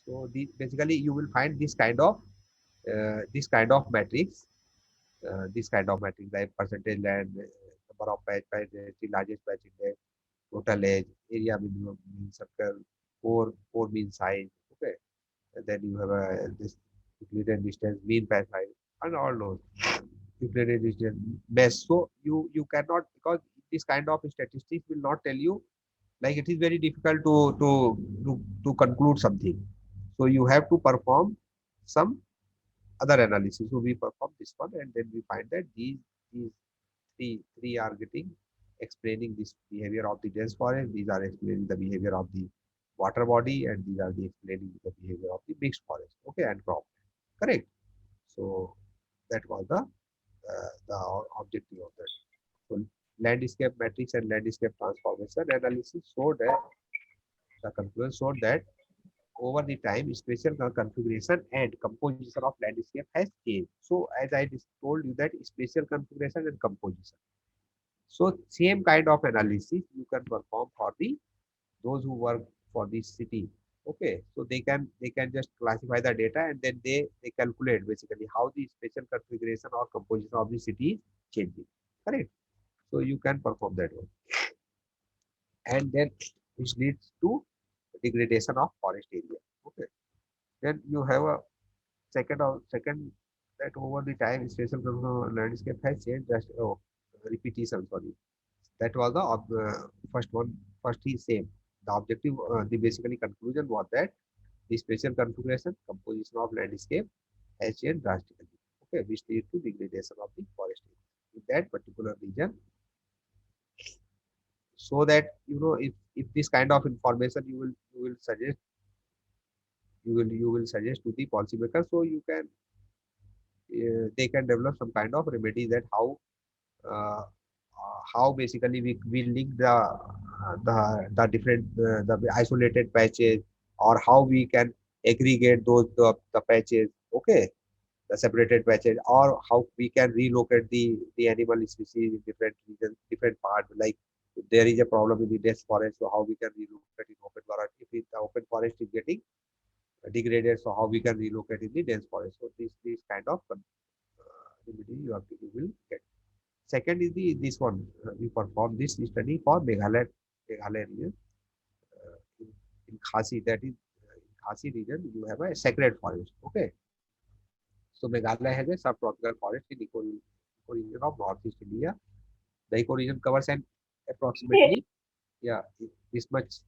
so the basically you will find this kind of matrix, like percentage land, number of patch density, largest patch index, total age, area minimum, mean circle, core mean size. Okay, and then you have a this Euclidean distance, mean patch size, and all those Euclidean distance mesh. So you cannot, because this kind of statistics will not tell you, like it is very difficult to conclude something. So you have to perform some other analysis. So we perform this one, and then we find that these three are getting explaining this behavior of the dense forest. These are explaining the behavior of the water body, and these are the explaining the behavior of the mixed forest. Okay, and crop. Correct. So that was the objective of that. So landscape matrix and landscape transformation analysis showed that the conclusion showed that over the time, spatial configuration and composition of landscape has changed. So as I just told you that spatial configuration and composition. So same kind of analysis you can perform for the those who work for the city. Okay, so they can just classify the data, and then they calculate basically how the spatial configuration or composition of the city is changing. Correct. So you can perform that one, and then which leads to degradation of forest area. Okay, then you have a second that over the time spatial landscape has changed. Just repetition. Sorry, that was the first one. First is same. The objective, the basically conclusion was that the spatial configuration, composition of landscape has changed drastically. Okay, which lead to degradation of the forest area in that particular region. So that you know, if this kind of information you will suggest, you will suggest to the policymaker, so you can they can develop some kind of remedy, that how basically we link the different the isolated patches, or how we can aggregate those the patches. Okay, the separated patches, or how we can relocate the animal species in different regions, different parts. Like if there is a problem in the dense forest, so how we can relocate in open forest. If the open forest is getting degraded, so how we can relocate in the dense forest. So this kind of remedy you will get. Second is the this one. We perform this study for Meghalaya region. In Khasi, that is in Khasi region, you have a sacred forest. Okay, so Meghalaya has a subtropical forest in eco region of northeast India. The ecoregion covers an approximately, yeah, this much,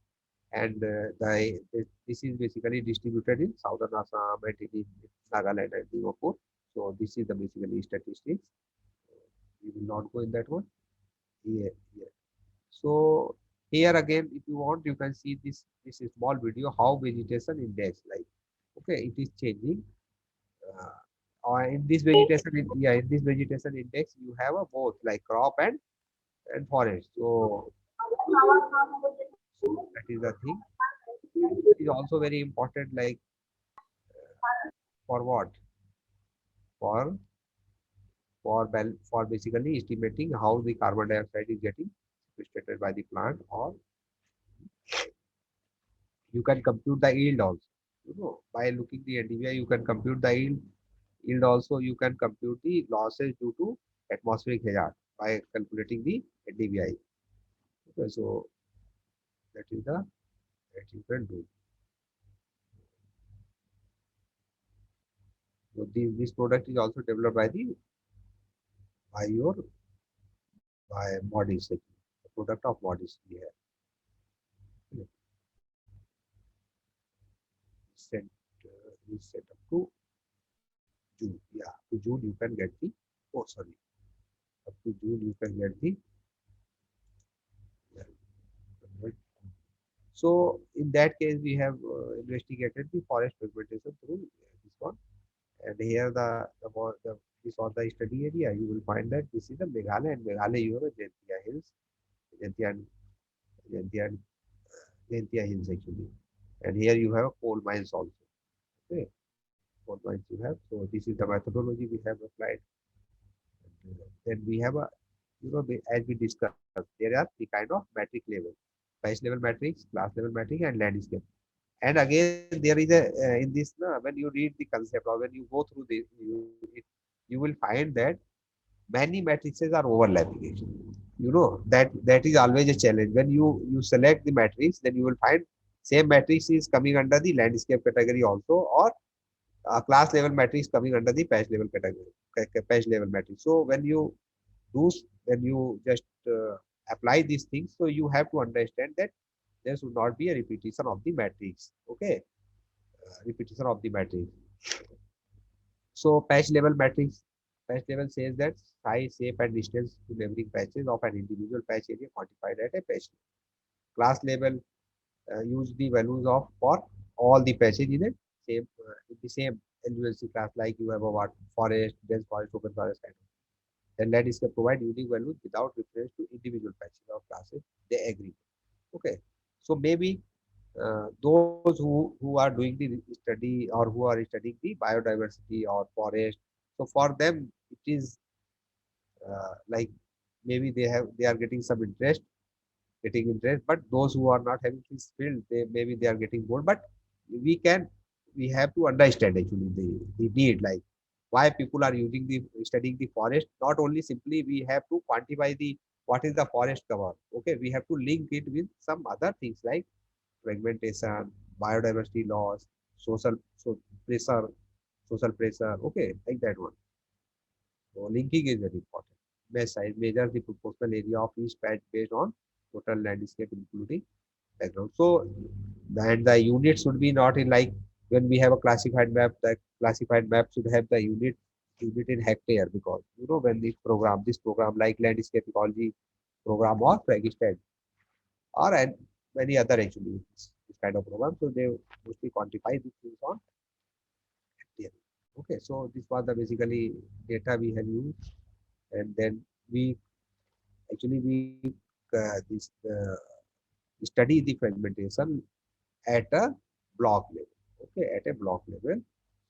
and this is basically distributed in southern Assam and in Nagaland and Dimapur. So this is the basically statistics. We will not go in that one. Yeah, yeah. So here again, if you want, you can see this is small video how vegetation index, like, okay, it is changing. In this vegetation, yeah, in this vegetation index, you have a both like crop and forest. So that is the thing. And it is also very important, like for what? For for basically estimating how the carbon dioxide is getting sequestrated by the plant, or you can compute the yield also. You know, by looking the NDVI, you can compute the yield also. You can compute the losses due to atmospheric hazard by calculating the NDVI. Okay, so that is the that you can do. So this product is also developed by the by your by Modis, the product of Modis we have. Okay. Set is set up to June. Yeah, to June you can get the, oh sorry, up to June you can get the, yeah. So in that case we have investigated the forest fragmentation through this one, and here this was the study area. You will find that this is the Meghalaya, and Meghalaya you have a Jaintia Hills, Jaintia and Jaintia and Jaintia Hills actually, and here you have coal mines also. Okay, coal mines you have. So this is the methodology we have applied. Then we have a, you know, as we discussed, there are the kind of metric level, price level matrix, class level matrix, and landscape. And again, there is a in this when you read the concept or when you go through this, you will find that many matrices are overlapping. You know that is always a challenge. When you select the matrix, then you will find same matrix is coming under the landscape category also, or class level matrix coming under the patch level category, patch level matrix. So do when you just apply these things, so you have to understand that there should not be a repetition of the matrix. Okay, repetition of the matrix. So patch level matrix, patch level says that size, shape, and distance to neighboring patches of an individual patch area quantified at a patch. Class level use the values of for all the patches in the same LULC class, like you have a what forest, dense forest, open forest, kind of. Then landscape provide unique values without reference to individual patches or classes. They agree. Okay, so maybe those who are doing the study or who are studying the biodiversity or forest, so for them it is like maybe they are getting interest, but those who are not having this field, they maybe they are getting bored. But we can we have to understand actually the need, like why people are using the studying the forest. Not only simply we have to quantify the what is the forest cover. Okay, we have to link it with some other things like fragmentation, biodiversity loss, social pressure, social pressure. Okay, like that one. So linking is very important. Mesh size measures the proportional area of each patch based on total landscape including background. So and the unit should be not in like when we have a classified map, the classified map should have the unit in hectare, because you know when this program like landscape ecology program or Fragistan or and many other actually this kind of program. So they mostly quantify these things on hectare. Okay, so this was the basically data we have used, and then we actually we this study the fragmentation at a block level. Okay, at a block level.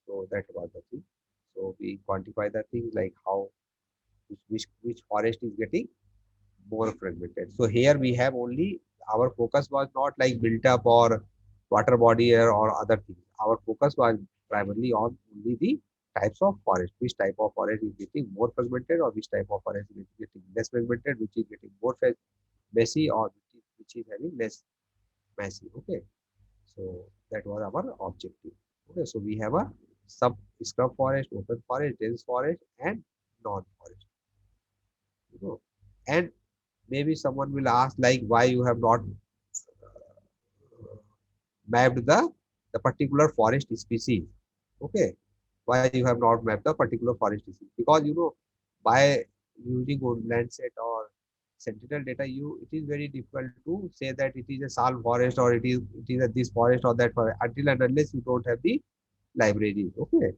So that was the thing. So So we quantify the things like how which forest is getting more fragmented. So here we have only, our focus was not like built up or water body or other things. Our focus was primarily on only the types of forest, which type of forest is getting more fragmented or which type of forest is getting less fragmented, which is getting more messy or which is having less messy. Okay, so that was our objective. Okay, so we have a sub scrub forest, open forest, dense forest, and non-forest. You know, and maybe someone will ask like why you have not mapped the particular forest species. Okay, why you have not mapped the particular forest species? Because by using Landsat or Sentinel data, it is very difficult to say that it is a sal forest or it is a this forest or that forest until and unless you don't have the library. Okay,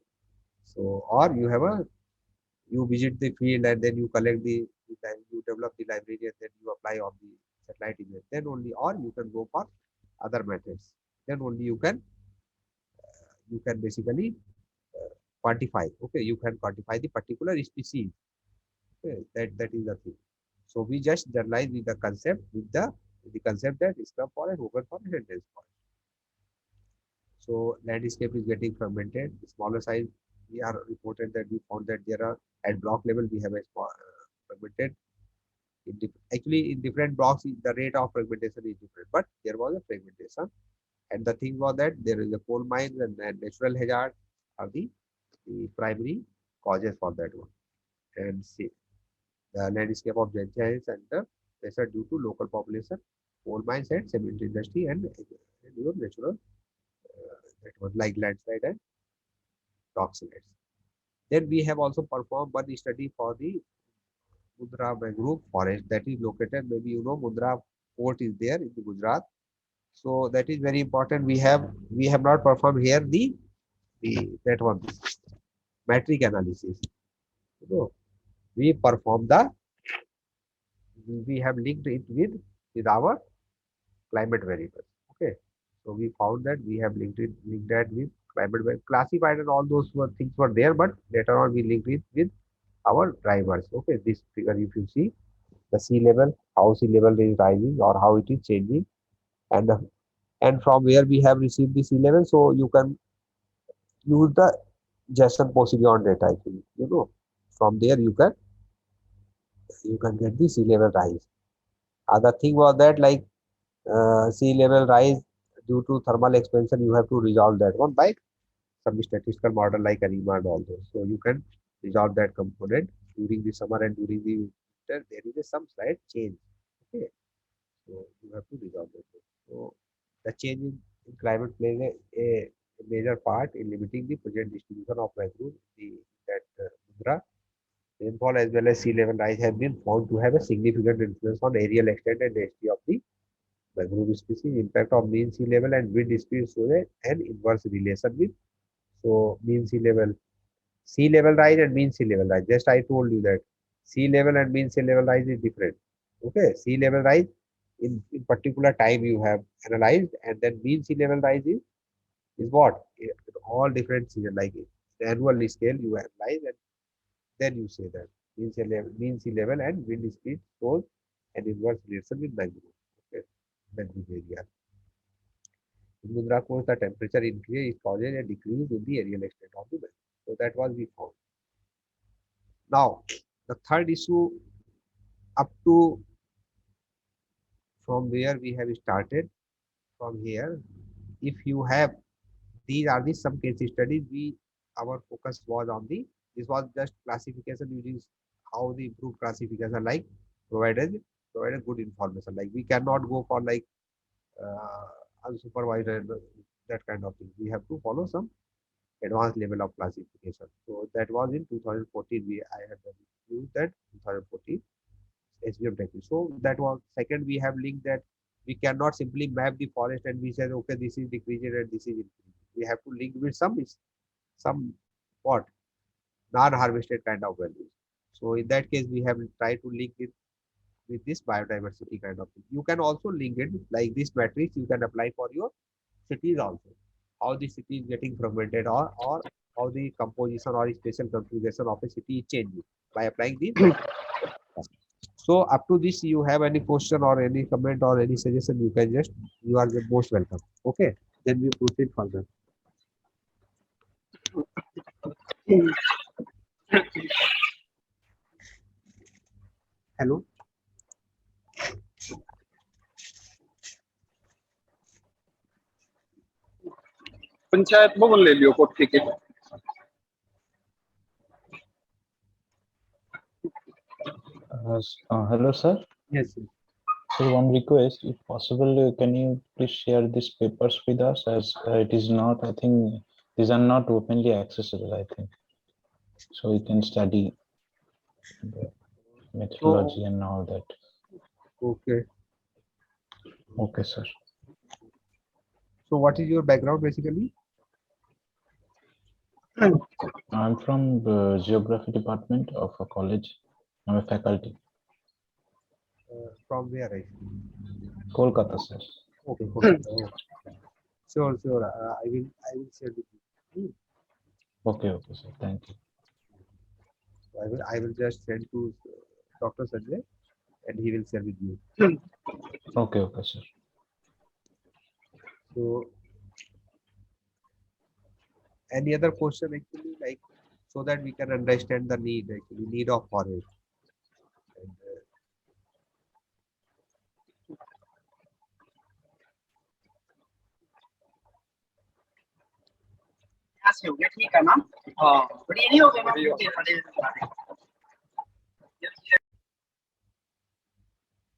so or you visit the field and then you collect you develop the library and then you apply on the satellite image, then only, or you can go for other methods, then only you can basically quantify. Okay, you can quantify the particular species. Okay, that is the thing. So we just generalize with the concept, with the concept that scrub forest, open forest, and dense forest. So landscape is getting fragmented. Smaller size, we are reported that we found that there are at block level we have a small, fragmented. Actually, in different blocks, the rate of fragmentation is different, but there was a fragmentation. And the thing was that there is a coal mine and natural hazard are the primary causes for that one. And see, the landscape of Jancha is under pressure due to local population, coal mines and cement industry, and your natural that was like landslide and rock slides. Then we have also performed one study for the Mundra mangrove forest that is located, maybe Mundra port is there in the Gujarat. So that is very important. We have not performed here the that one metric analysis. You know, we perform we have linked it with our climate variables. Okay, so we found that we have linked that with climate classified and all those things were there, but later on we linked it with our drivers. Okay, this figure if you see the sea level, how sea level is rising or how it is changing, and and from where we have received the sea level, so you can use the Jason Position data. I think from there you can get the sea level rise. Other thing was that like sea level rise due to thermal expansion, you have to resolve that one by some statistical model like ARIMA and all those. So you can resolve that component during the summer and during the winter. There is some slight change. Okay, so you have to resolve that. So the change in climate plays a major part in limiting the present distribution of mangrove. That Mundra rainfall as well as sea level rise have been found to have a significant influence on aerial extent and density of the mangrove species. Impact of mean sea level and wind speed shows an inverse relation with mean sea level rise and mean sea level rise. Just I told you that sea level and mean sea level rise is different. Okay, sea level rise in particular time you have analyzed, and then mean sea level rise is what? All different season, like the annual scale you analyze, and then you say that mean sea level and wind speed shows an inverse relation with mangrove. Okay, mangrove area. In Mundra coast, the temperature increase causes a decrease in the aerial extent of the mangrove. So that was we found. Now, the third issue up to from where we have started from here, if you have these are the some case studies, our focus was on this was just classification using how the improved classification like provided good information. Like we cannot go for like unsupervised and that kind of thing. We have to follow some advanced level of classification. So that was in 2014. I had used that 2014 SVM technique. So that was second. We have linked that we cannot simply map the forest and we said okay this is decreasing and this is increasing. We have to link with some what non-harvested kind of values. So in that case we have tried to link it with this biodiversity kind of thing. You can also link it like this matrix. You can apply for your cities also. How the city is getting fragmented or how the composition or spatial configuration of a city is changing by applying the map. So up to this, you have any question or any comment or any suggestion, you can just, you are the most welcome. Okay, then we proceed further. Hello. Panchayat भवन ले लियो कोठी के Hello, sir. Yes, yes. So one request, if possible, can you please share these papers with us, as it is not, I think, these are not openly accessible, I think. So we can study the methodology and all that. Okay. Okay, sir. So what is your background basically? I'm from the geography department of a college. I'm a faculty. From where actually? Kolkata, sir. Okay, okay. Sure, sure. I will share with you. Okay, okay, sir. Thank you. I will just send to Dr. Sanjay, and he will share with you. Okay, okay, sir. So, any other question actually, like, so that we can understand the need of forest. And, हो गया ठीक है ना हाँ बढ़िया नहीं हो गया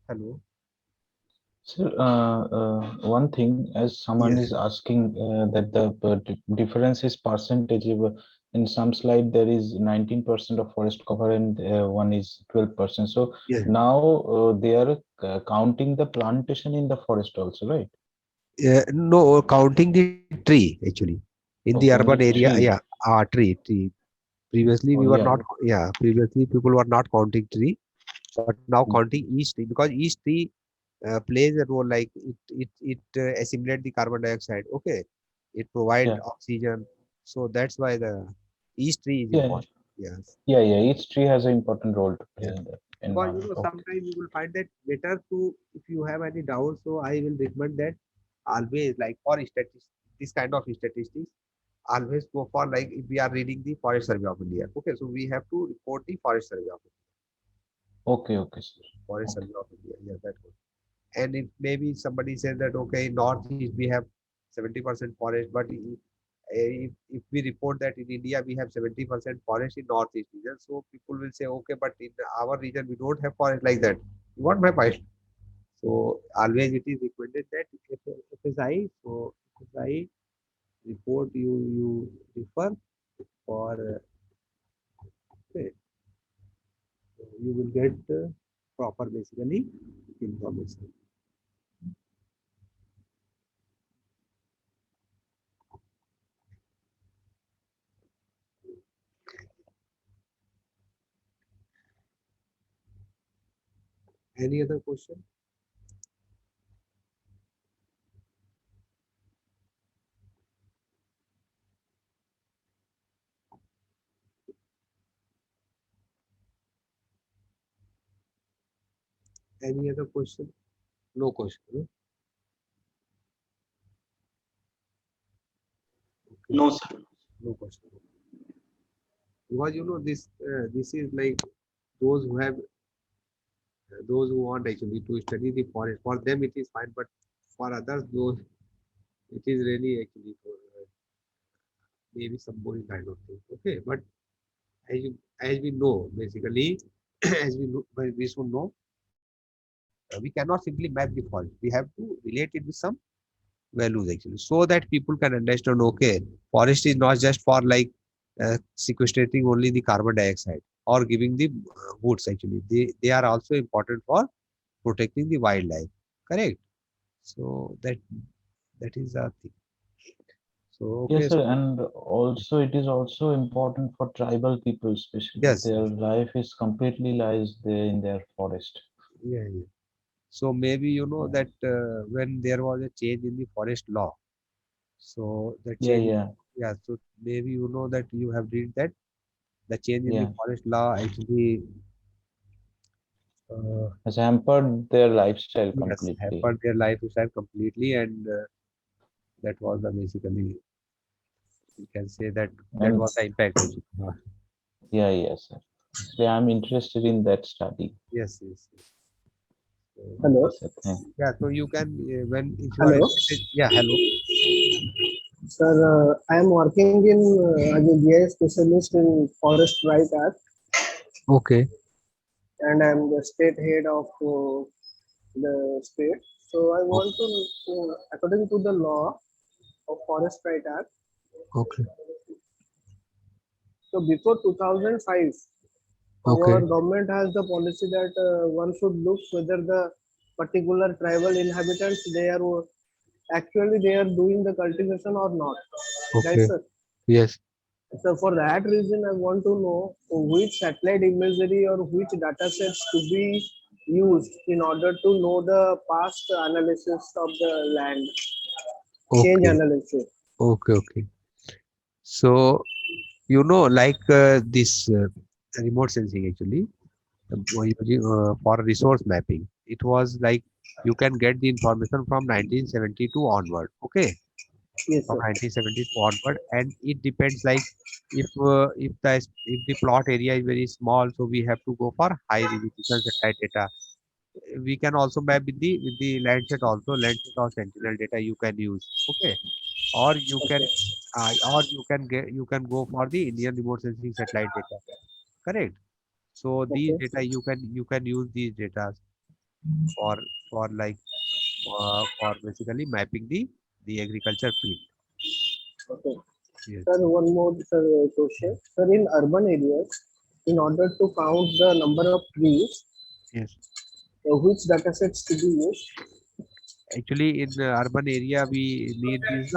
hello. Sir, one thing, as someone Yes. is asking that the difference is percentage. In some slide there is 19% of forest cover and one is 12%. So Yes. now they are counting the plantation in the forest also, right? No, counting the tree actually in the Okay, urban only area. tree. Yeah, tree. Previously we Only were not. Yeah, previously people were not counting tree, but now counting each tree, because each tree plays a role, like it assimilate the carbon dioxide. Okay, it provide Yeah. oxygen, so that's why the each tree is Yeah. important. Yes. Yeah, each tree has an important role to play Yeah. in the Because environment. Okay. sometimes you will find that better to, if you have any doubt, so I will recommend that always, like for statistics, this kind of statistics, always go for, like, if we are reading the Forest Survey of India. Okay, so we have to report the Forest Survey of India. Okay, okay, sir. Forest Okay. Survey of India. Yeah, that one. And if maybe somebody says that, okay, in Northeast we have 70% forest, but if we report that in India we have 70% forest in Northeast region, so people will say, okay, but in our region we don't have forest like that. You want my point? So always it is recommended that if FSI, so FSI report you refer for, okay, so you will get proper basically information. Any other question? Any other question? No question. No? No, sir. No question. Because this is like those who have, those who want actually to study the forest, for them it is fine, but for others, those, it is really actually for maybe some boring kind of thing. Okay, but as we know basically, as we know, we should know, we cannot simply map the forest. We have to relate it with some values actually, so that people can understand, okay, forest is not just for, like, sequestrating only the carbon dioxide or giving the woods. Actually, they are also important for protecting the wildlife. Correct. So that is a thing. So okay, Yes, sir, so and also it is also important for tribal people, especially yes, their life is completely lies there in their forest. yeah. So maybe you know that when there was a change in the forest law, so the Yeah, change yeah. Yeah, so maybe you know that you have read that the change in the Yeah. forest law actually Has hampered their lifestyle yes, completely. hampered their lifestyle completely, and that was the basically you can say that that And was the impact actually. yeah, yes, sir. Actually, I'm interested in that study. Yes, yes, yes. So, Hello. Okay, sir. yeah, so you can when if you are Hello. interested, yeah, hello. Sir, I am working in as a GI specialist in Forest Right Act, Okay. and I am the state head of the state. So I want to, according to the law of Forest Right Act, Okay. so before 2005, our Okay. government has the policy that one should look whether the particular tribal inhabitants they are actually they are doing the cultivation or not. Right, Okay. sir? Yes. So for that reason, I want to know which satellite imagery or which data sets to be used in order to know the past analysis of the land, change Okay. analysis. Okay. Okay. So like this remote sensing actually using for resource mapping. It was like you can get the information from 1972 onward. Okay, Yes, from sir. 1972 onward, and it depends like if the plot area is very small, so we have to go for high resolution satellite data. We can also map with the Landsat also, Landsat or Sentinel data you can use. Okay, or you can get you can go for the Indian remote sensing satellite data. Correct. So these Okay. data you can use these data for like for basically mapping the agriculture field. Okay. Yes. Sir, one more sir, question. Sir, in urban areas, in order to count the number of trees, Yes. which data sets to be used? Actually, in urban area, we need this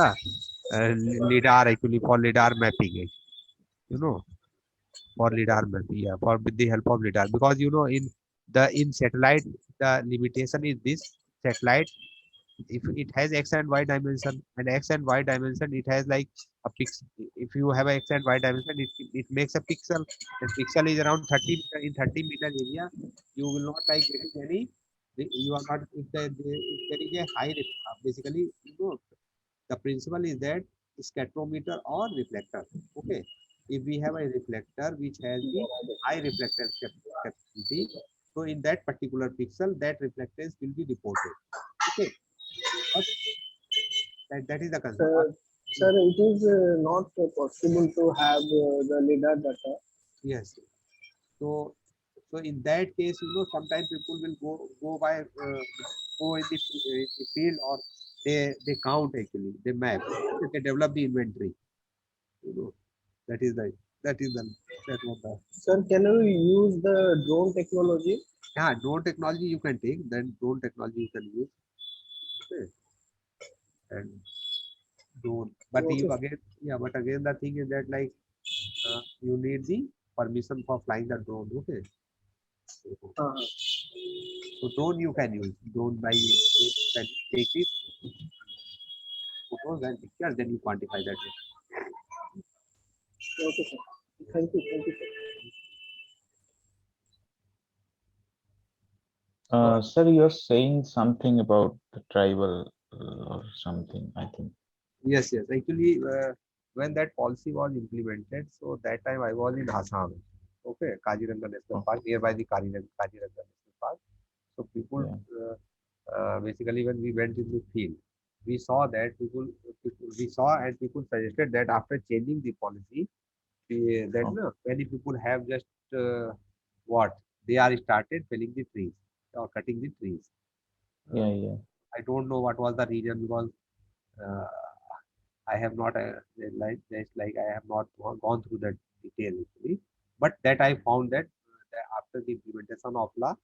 lidar actually for lidar mapping. You know, for lidar mapping. Yeah, for with the help of lidar, because in satellite the limitation is this satellite. If it has x and y dimension, and x and y dimension, it has like a pixel. If you have a x and y dimension, it makes a pixel, and pixel is around 30 meter. In 30-meter area, you will not like getting any you are not if there is a basically the principle is that spectrometer or reflector. Okay, if we have a reflector which has the high reflectance capacity, so in that particular pixel that reflectance will be reported. Okay, but that is the concept. Sir, Yeah. sir, it is not possible to have the LIDAR data. Yes. So in that case, sometimes people will go by go in the field, or they count actually, they map, they develop the inventory. You know that is the that is the that was the Sir, can we use the drone technology? yeah, drone technology you can take. Then drone technology you can use. Okay. And drone, but you Okay. again yeah, but again the thing is that like you need the permission for flying the drone. Okay. Uh, So drone you can use. Drone by you can take it, photos and pictures, then you quantify that. okay, sir. Thank you. Thank you, sir. Sir, you're saying something about the tribal or something, I think. Yes, yes. Actually, when that policy was implemented, so that time I was in Assam. Okay, Kaziranga National Oh, Park, nearby the Kaziranga National Park. So people, yeah. basically, when we went in the field, we saw that we saw and people suggested that after changing the policy, then Oh, many people have just what they are started felling the trees or cutting the trees. yeah, yeah. I don't know what was the reason, because uh, I have not like I have not gone through that detail actually. But that I found that after the implementation of law,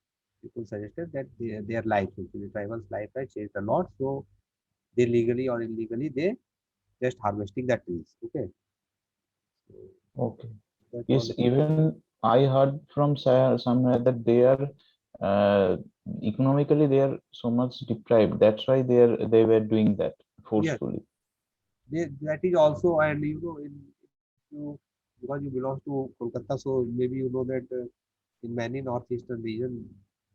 people suggested that their life, actually, tribals' life has changed a lot. So they legally or illegally they just harvesting the trees. Okay, so Okay. that was Yes, even I heard from somewhere that they are uh, economically they are so much deprived. That's why they were doing that yes, forcefully. that is also, and in you, because you belong to Kolkata, so maybe you know that in many northeastern region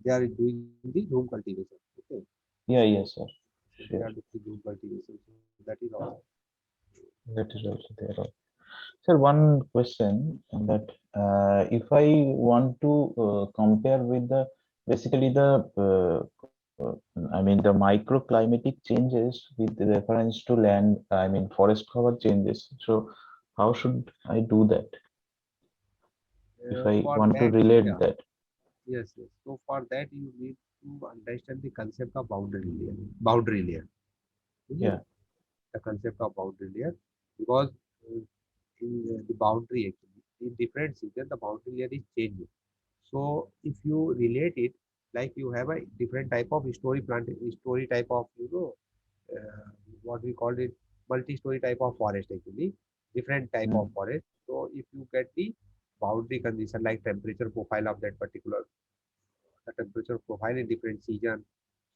they are doing the room cultivation. Okay, Yeah, yes, sir. so they Sure. are doing room cultivation. So that is also. That is also there. Sir, one question that if I want to compare with the basically the I mean the microclimatic changes with reference to land, I mean forest cover changes. So how should I do that if I For want to that, relate yeah, that? yes, yes. So for that, you need to understand the concept of boundary layer. Boundary layer. Okay? Yeah. The concept of boundary layer, because uh, in the boundary actually in different season the boundary layer is changing. So if you relate it, like you have a different type of story type of what we call it, multi-story type of forest actually, different type of Mm, forest. So if you get the boundary condition like temperature profile of that particular the temperature profile in different season.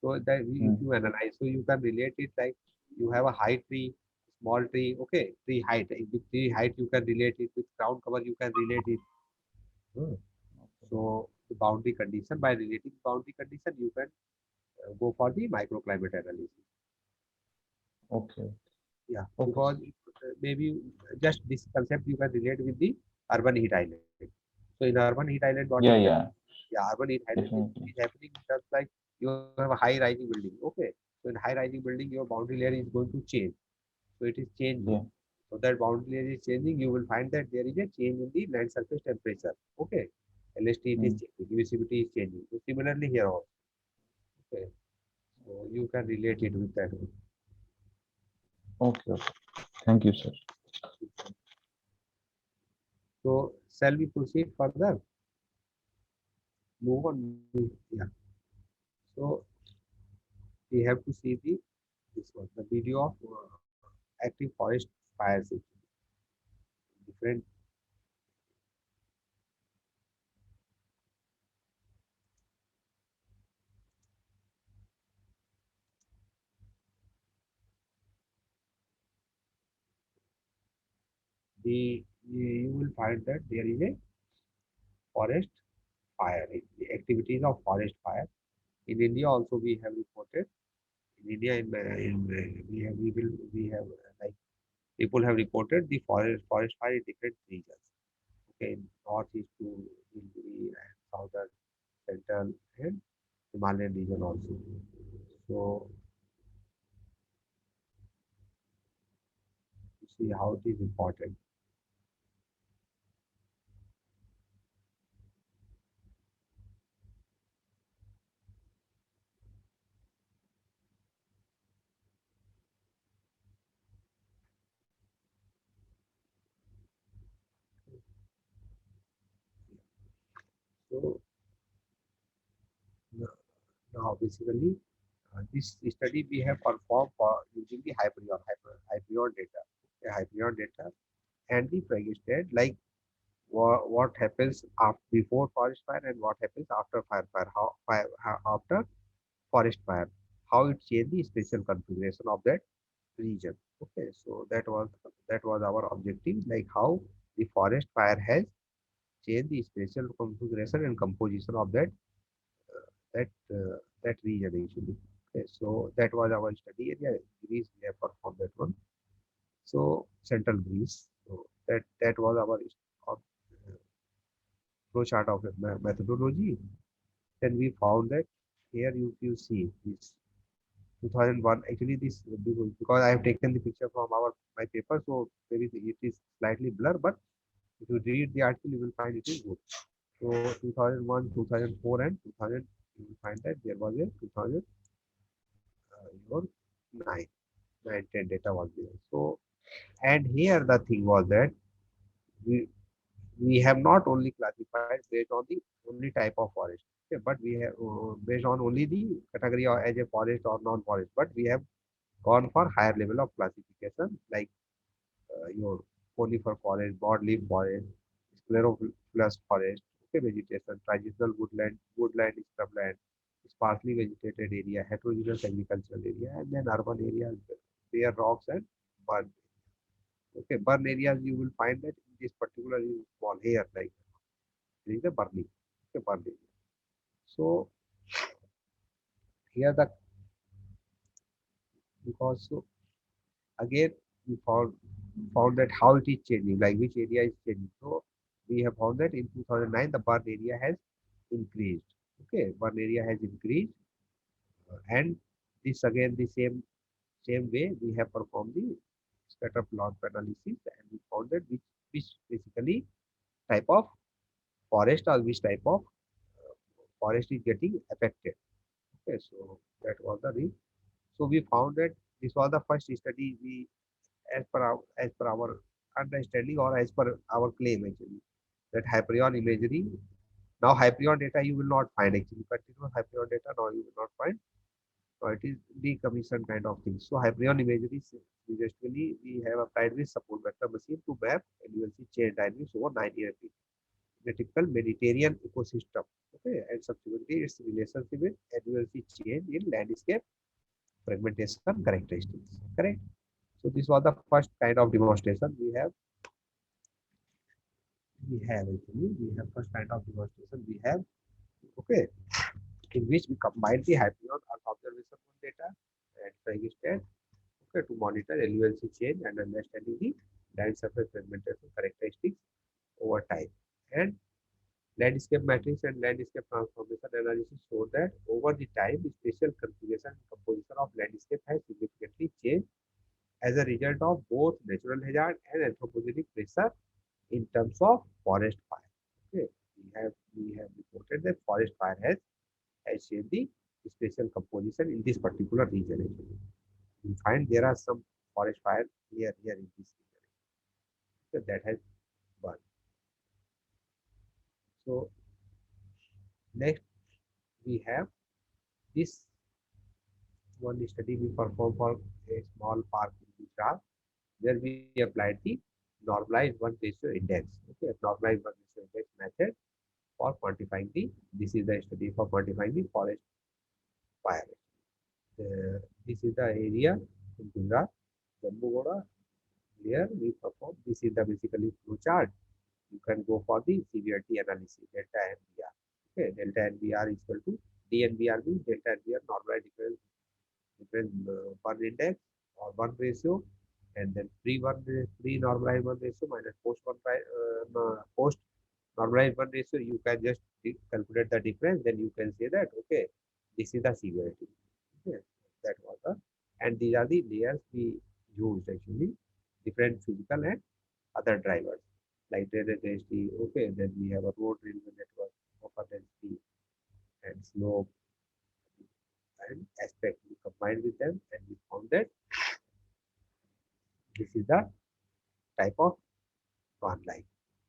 So that if mm, you analyze, so you can relate it like you have a high tree, small tree, okay, tree height. With tree height you can relate it, with ground cover you can relate it. Hmm. So the boundary condition, by relating boundary condition you can go for the microclimate analysis. okay. Yeah, Okay, because sir. maybe just this concept you can relate with the urban heat island. So in urban heat island, what is Yeah, happening? yeah, Yeah, urban heat island is definitely. happening just like you have a high rising building. Okay, so in high rising building, your boundary layer is going to change. So it is changing. Yeah. So that boundary layer is changing. You will find that there is a change in the land surface temperature. Okay, LST it is Mm, changing. Emissivity is changing. So similarly here also. Okay, so you can relate it with that. okay, okay. Thank you, sir. So shall we proceed further? Move on. Yeah. So we have to see this one, the video of active forest fires. Different. You will find that there is a forest fire. The activities of forest fire in India also we have reported. In India, we have like people have reported the forest fire in different regions. Okay, in northeast to Nilgiri and southern, central, and Himalayan region also. So you see how it is important. So now now basically this study we have performed for using the Hyperion data, Hyperion data, and the Pragested, like what happens before forest fire and what happens after how after forest fire, how it changed the spatial configuration of that region. Okay, so that was our objective, like how the forest fire has changed the spatial configuration and composition of that that region actually. Okay, so that was our study area. Greece, we have performed that one. So central Greece. So that was our flow chart of the methodology. Then we found that here you see this 2001. Actually, this because I have taken the picture from my paper, so maybe it is slightly blur. But if you read the article, you will find it is good. So 2001, 2004, and 2000, you will find that there was a 2000 your 9, 9, 10 data was there. So and here the thing was that we we have not only classified based on the only type of forest, okay, but we have based on only the category or as a forest or non-forest, but we have gone for higher level of classification like your conifer forest, broadleaf forest, sclerophyllous forest, okay, vegetation, transitional woodland, scrubland, sparsely vegetated area, heterogeneous agricultural area, and then urban areas, bare rocks and mud. Okay, burn areas you will find that in this particular is small here, like there is a burning. Okay, burn area. So here the because so again we found that how it is changing, like which area is changing. So we have found that in 2009 the burn area has increased. Okay, burn area has increased, and this again the same way we have performed the scatter plot analysis, and we found that which basically type of forest or which type of forest is getting affected. Okay, so that was the reason. So we found that this was the first study we, as per our understanding or as per our claim actually, that Hyperion imagery. Now Hyperion data you will not find actually. Continuous Hyperion data now you will not find. So it is decommissioned kind of thing. So Hyperion imagery suggestively we have applied with support vector machine to map and you will see change dynamics over 9-year period in a typical Mediterranean ecosystem. Okay, and subsequently its relationship with annual change in landscape fragmentation characteristics. Correct. So this was the first kind of demonstration we have first kind of demonstration we have. Okay, in which we combine the Hyperion Earth observation data and Frankenstein, okay, to monitor LULC change and understanding the land surface fragmentation characteristics over time. And landscape matrix and landscape transformation analysis show that over the time, the spatial configuration and composition of landscape has significantly changed as a result of both natural hazard and anthropogenic pressure in terms of forest fire. Okay, we have reported that forest fire has changed the spatial composition in this particular region. Actually, we find there are some forest fire here in this region. So that has burned. So next we have this one study we performed for a small park in Gujarat, where we applied the normalized one ratio index. Okay, normalized one ratio index method for quantifying the. This is the study for quantifying the forest fire. This is the area in Gujarat, Jambugoda, where we perform. This is the basically flow chart. You can go for the severity analysis, delta NBR. Okay, delta NBR is equal to DNBR means delta NBR normalized difference burn index or one ratio, and then pre normalized one ratio minus post normalized one ratio. You can just calculate the difference. Then you can say that okay, this is the severity. Okay, that was the, and these are the layers we used actually, different physical and other drivers like drainage density. Okay, then we have a road railway network, upper density, and slope and aspect. We combined with them and we found that this is the type of one, like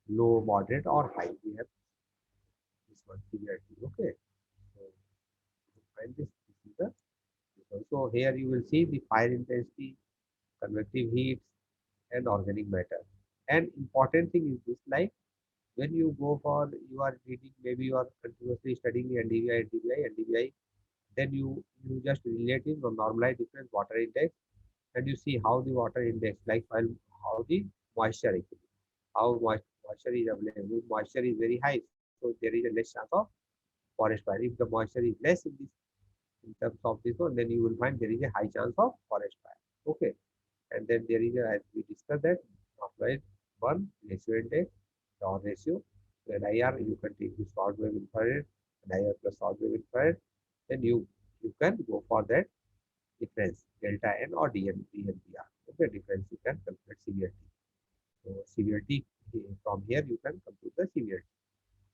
low, moderate, or high. We have this one severity. Okay, so find this is the this one. So here you will see the fire intensity, convective heat, and organic matter. And important thing is this, like when you go for you are reading, maybe you are continuously studying NDVI, then you just relate it or normalize different water index, and you see how the water index, like while how the moisture actually, how moisture is available. If moisture is very high, so there is a less chance of forest fire. If the moisture is less in this in terms of this one, then you will find there is a high chance of forest fire. Okay, and then there is a, as we discussed that normalized one ratio index, Down ratio. So NIR you can take the short wave infrared, NIR plus short wave infrared, then you can go for that difference delta N or DNBR. Okay, difference you can calculate severity. So severity from here you can compute the severity.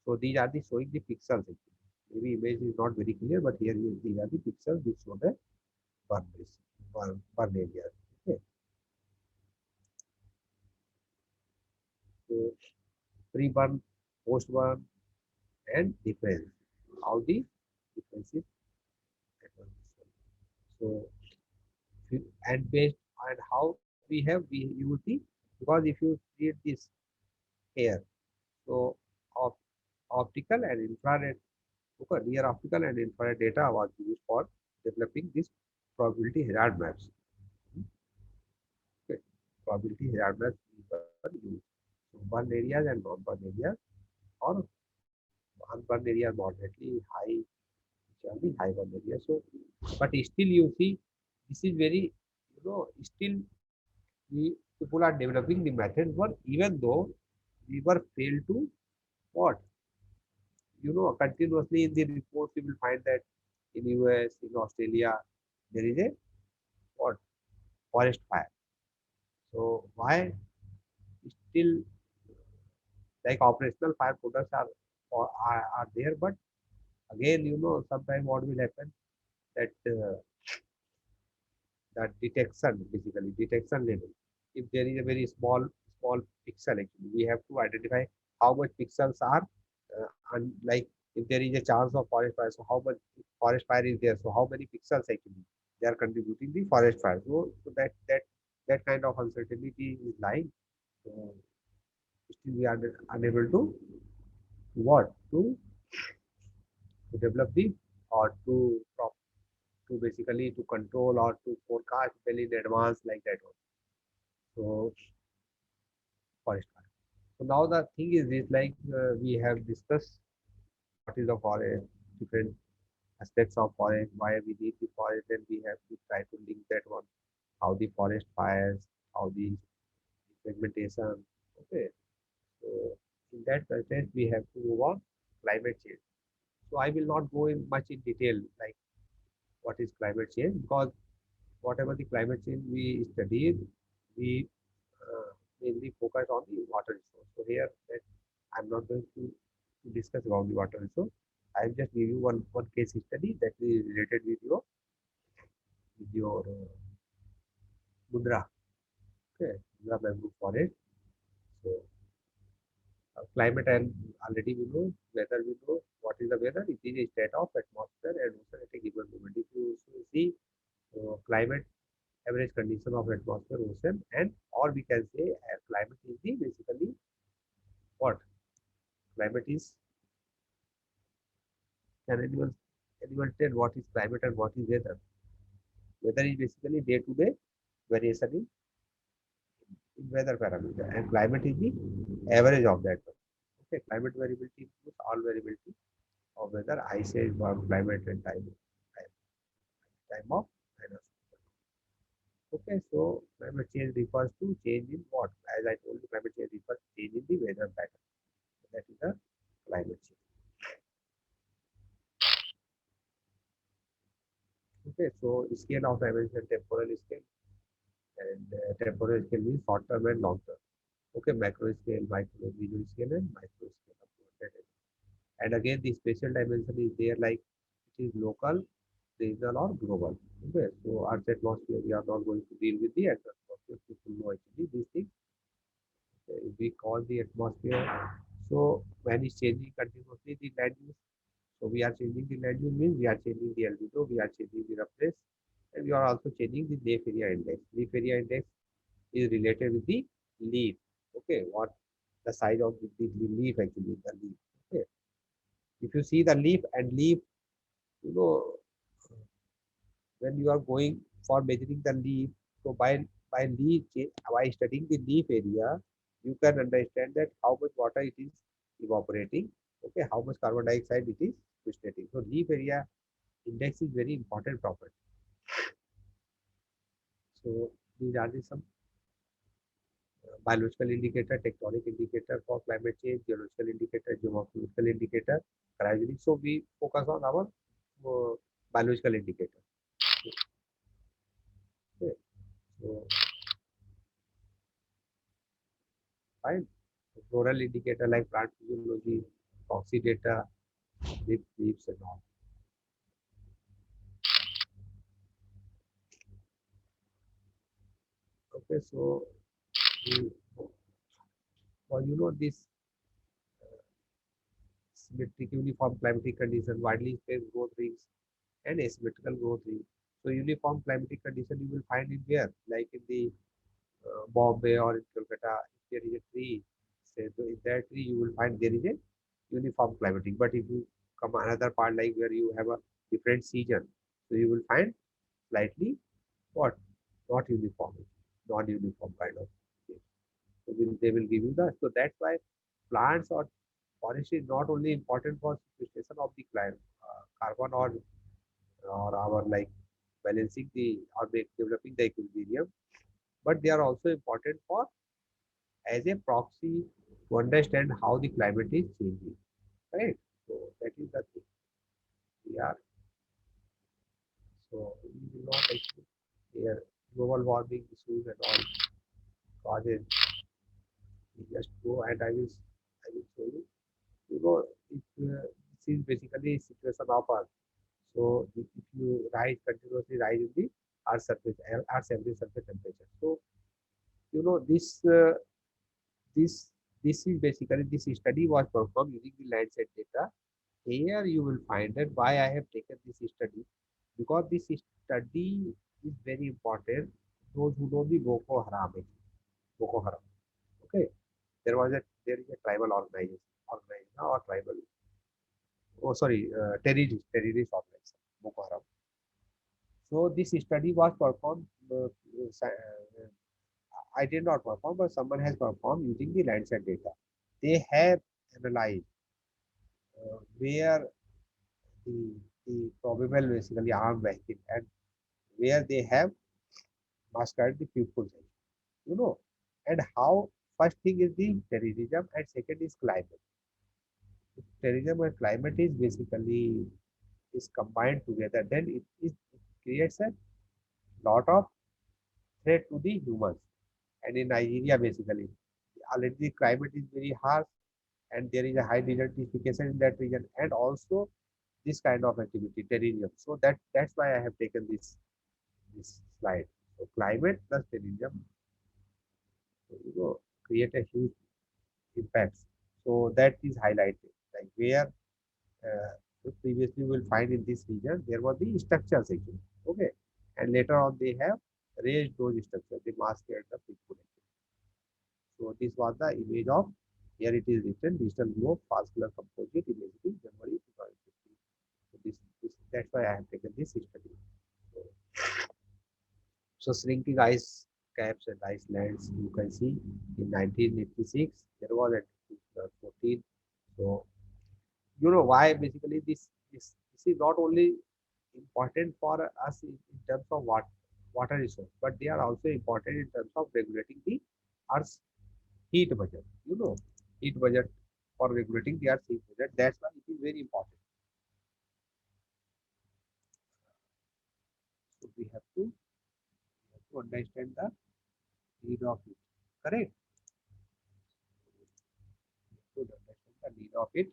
So these are the showing the pixels. Actually. Maybe image is not very clear, but here these are the pixels which show the burn burn area. Okay. So pre-burn, post-burn, and difference. How the difference is. So and based on how we have we use the, because if you read this here, so of optical and infrared, okay, near optical and infrared data was used for developing this probability hazard maps. Okay, probability hazardness were used. So burn areas and non-burn areas, or unburned area moderately high, which are the high burn area. So, but still you see, this is very, still we people are developing the methods, but even though we were failed to what, continuously in the reports you will find that in US, in Australia, there is a what, forest fire. So why still, like, operational fire products are there, but again, sometimes what will happen, that that detection, basically detection level, if there is a very small pixel, actually we have to identify how much pixels are, and like, if there is a chance of forest fire, so how much forest fire is there, so how many pixels actually they are contributing the forest fire. So that kind of uncertainty is lying. So still we are unable to what, to develop the, or to basically to control or to forecast well in advance, like that one. So forest fire. So now the thing is this, like, we have discussed what is the forest, different aspects of forest, why we need the forest, and we have to try to link that one, how the forest fires, how the fragmentation. Okay, so in that context we have to move on climate change. So I will not go in much in detail, like what is climate change, because whatever the climate change we studied, we mainly focus on the water resource. So here that I'm not going to discuss about the water resource. I'll just give you one case study that is related with your Mundra. Okay, Mundra bamboo forest. So climate, and already we know, weather we know. What is the weather? It is a state of atmosphere and ocean at a given moment. If you see, climate, average condition of atmosphere, ocean, and, or we can say climate is the basically what, climate is, can anyone tell what is climate and what is weather? Weather is basically day to day variation in weather parameter, and climate is the average of that one. Okay, climate variability includes all variability of weather, ice age, warm climate, and time of dinosaurs. Okay, so climate change refers to change in what? As I told you, climate change refers to change in the weather pattern. That is the climate change. Okay, so scale of dimension, temporal scale, and temporal scale means short term and long term. Okay, macro scale, micro, meso scale, and micro scale. And again, the spatial dimension is there, like it is local, regional, or global. Okay, so Earth's atmosphere, we are not going to deal with the atmosphere. People know actually these things. We call the atmosphere. So when it's changing continuously, the land use. So we are changing the land use means we are changing the albedo, we are changing the roughness, and we are also changing the leaf area index. Leaf area index is related with the leaf. Okay, what the size of the leaf, actually the leaf. Okay, if you see the leaf and leaf, you know, when you are going for measuring the leaf, so by studying the leaf area, you can understand that how much water it is evaporating. Okay, how much carbon dioxide it is sequestrating. So leaf area index is very important property. So these are the some biological indicator, tectonic indicator for climate change, geological indicator, geomorphological indicator, cryogenic. So we focus on our biological indicator. Okay. So fine. Floral indicator like plant physiology, toxic data, leaves and all. Okay, so well, this symmetric uniform climatic condition, widely spaced growth rings, and asymmetrical growth rings. So uniform climatic condition you will find in where, like in the Bombay or in Kolkata. If there is a tree, say, so in that tree you will find there is a uniform climatic. But if you come another part, like where you have a different season, so you will find slightly what, not uniform. non-uniform kind of change. So they will give you the, so that's why plants or forest is not only important for sequestration of the carbon or our like balancing the or developing the equilibrium, but they are also important for as a proxy to understand how the climate is changing, right? So that is the thing. We are so we will not actually here global warming issues and all causes. We just go and I will show you. You know, if this is basically situation of Earth. So if you rise continuously rise in the Earth surface, Earth's average surface temperature. So you know this this is basically this study was performed using the Landsat data. Here you will find that why I have taken this study, because this study is very important. Those who know the Boko Haram, Boko Haram. Okay, there is a tribal organization or tribal. Oh, sorry, terrorist organization, Boko Haram. So this study was performed. I did not perform, but someone has performed using the Landsat data. They have analyzed where the, the probable basically armed vehicle and where they have mastered the pupils, you know, and how first thing is the terrorism and second is climate. Terrorism and climate is basically is combined together, then it creates a lot of threat to the humans. And in Nigeria, basically, already the climate is very harsh, and there is a high desertification in that region, and also this kind of activity, terrorism. So that's why I have taken this slide. So climate plus terrorism, you know, create a huge impact. So that is highlighted, like where previously we will find in this region there was the structure section. Okay, and later on they have raised those structures, they masked the people. So this was the image of, here it is written digital globe fast color composite imagery January 2015. So this that's why I have taken this study. So, so shrinking ice caps and ice lands, you can see in 1986 there was at 2014. So you know why basically this is not only important for us in terms of water resource, but they are also important in terms of regulating the Earth's heat budget. You know, heat budget for regulating the Earth's heat budget. That's why it is very important. So we have to understand the need of it. Correct. We have to understand the need of it,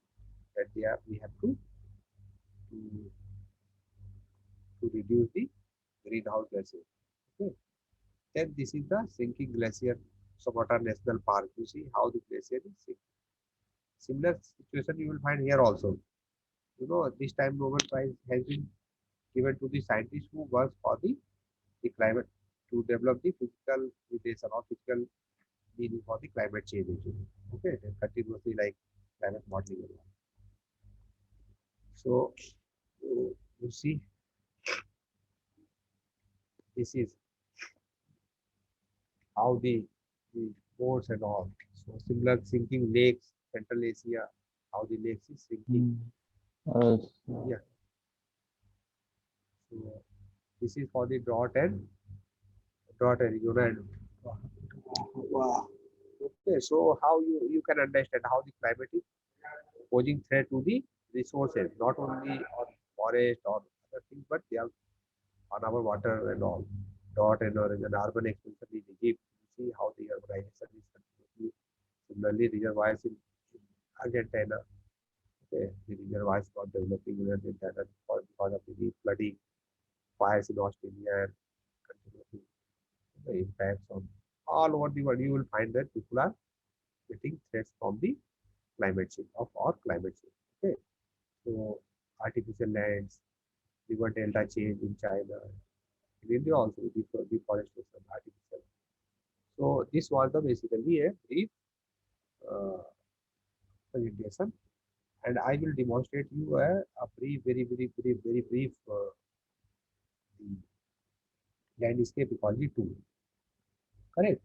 that we have to to reduce the greenhouse gases. Okay. Then this is the sinking glacier, Somata National Park. You see how the glacier is sinking. Similar situation you will find here also. You know, this time Nobel Prize has been given to the scientists who work for the climate to develop the physical relation or physical meaning for the climate change. Actually. Okay, they continuously like climate modeling and all. So you see, this is how the boats and all. So similar sinking lakes, Central Asia, how the lakes is sinking. Yeah. So this is for the drought Arizona and wow. Okay, so how you can understand how the climate is posing threat to the resources, not only on forest or other things, but they are on our water and all. Drought and or an urban expansion in Egypt. You see how the urbanization is continuously. Similarly, reservoirs in Argentina. Okay, the reservoirs got developing in Argentina because of the flooding, fires in Australia, and continuously the impacts on all over the world. You will find that people are getting threats from the climate change or climate change. Okay, so artificial lands, river delta change in China, in India also deforestation, artificial. So this was the basically a brief uh, presentation, and I will demonstrate you a brief, very brief the landscape ecology tool. Correct.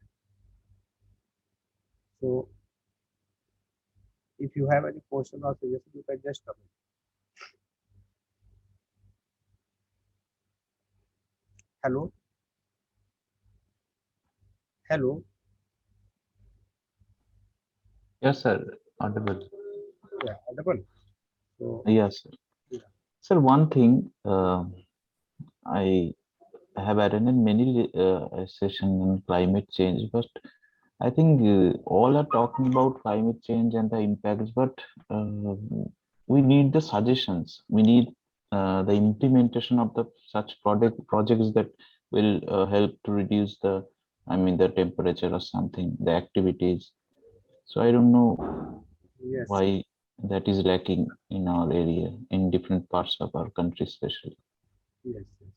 So if you have any question or suggestion, you can just comment. Hello. Hello. Yes, sir. Audible. Yeah, audible. So Yes, sir. yeah. Sir, one thing, I have attended many sessions on climate change, but I think all are talking about climate change and the impacts, but uh, we need the suggestions. We need the implementation of the such projects that will help to reduce the, I mean, the temperature or something, the activities. So I don't know Yes. why that is lacking in our area, in different parts of our country, especially. Yes. Yes.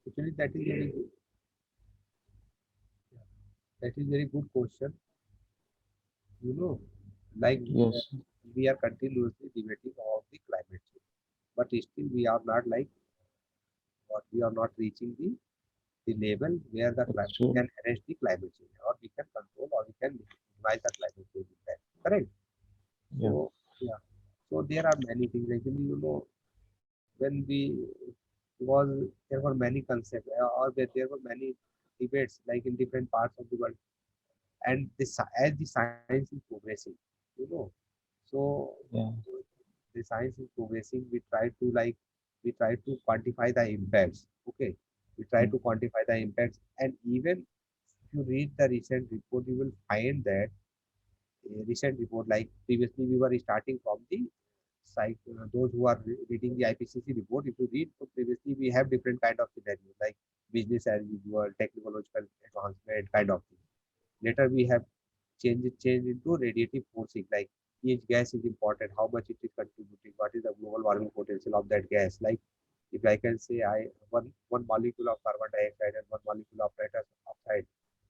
Actually, that is very good. That is very good question. You know, like Yes, we are continuously debating about the climate change, but still we are not like what we are not reaching the level where the climate actually, can arrest the climate change, or we can control, or we can minimize the climate change impact. Correct. yeah, So yeah. So there are many things. Actually, when we was there were many concepts, or there were many debates like in different parts of the world, and this as the science is progressing, you know, so yeah, the science is progressing, we try to quantify the impacts. Okay, we try mm, to quantify the impacts, and even if you read the recent report, you will find that a recent report, like previously we were starting from the those who are reading the IPCC report. If you read, so previously we have different kind of scenarios like business as usual, technological advancement kind of thing. Later we have changed into radiative forcing, like each gas is important, how much it is contributing, what is the global warming potential of that gas. Like if I can say one molecule of carbon dioxide and one molecule of nitrous oxide.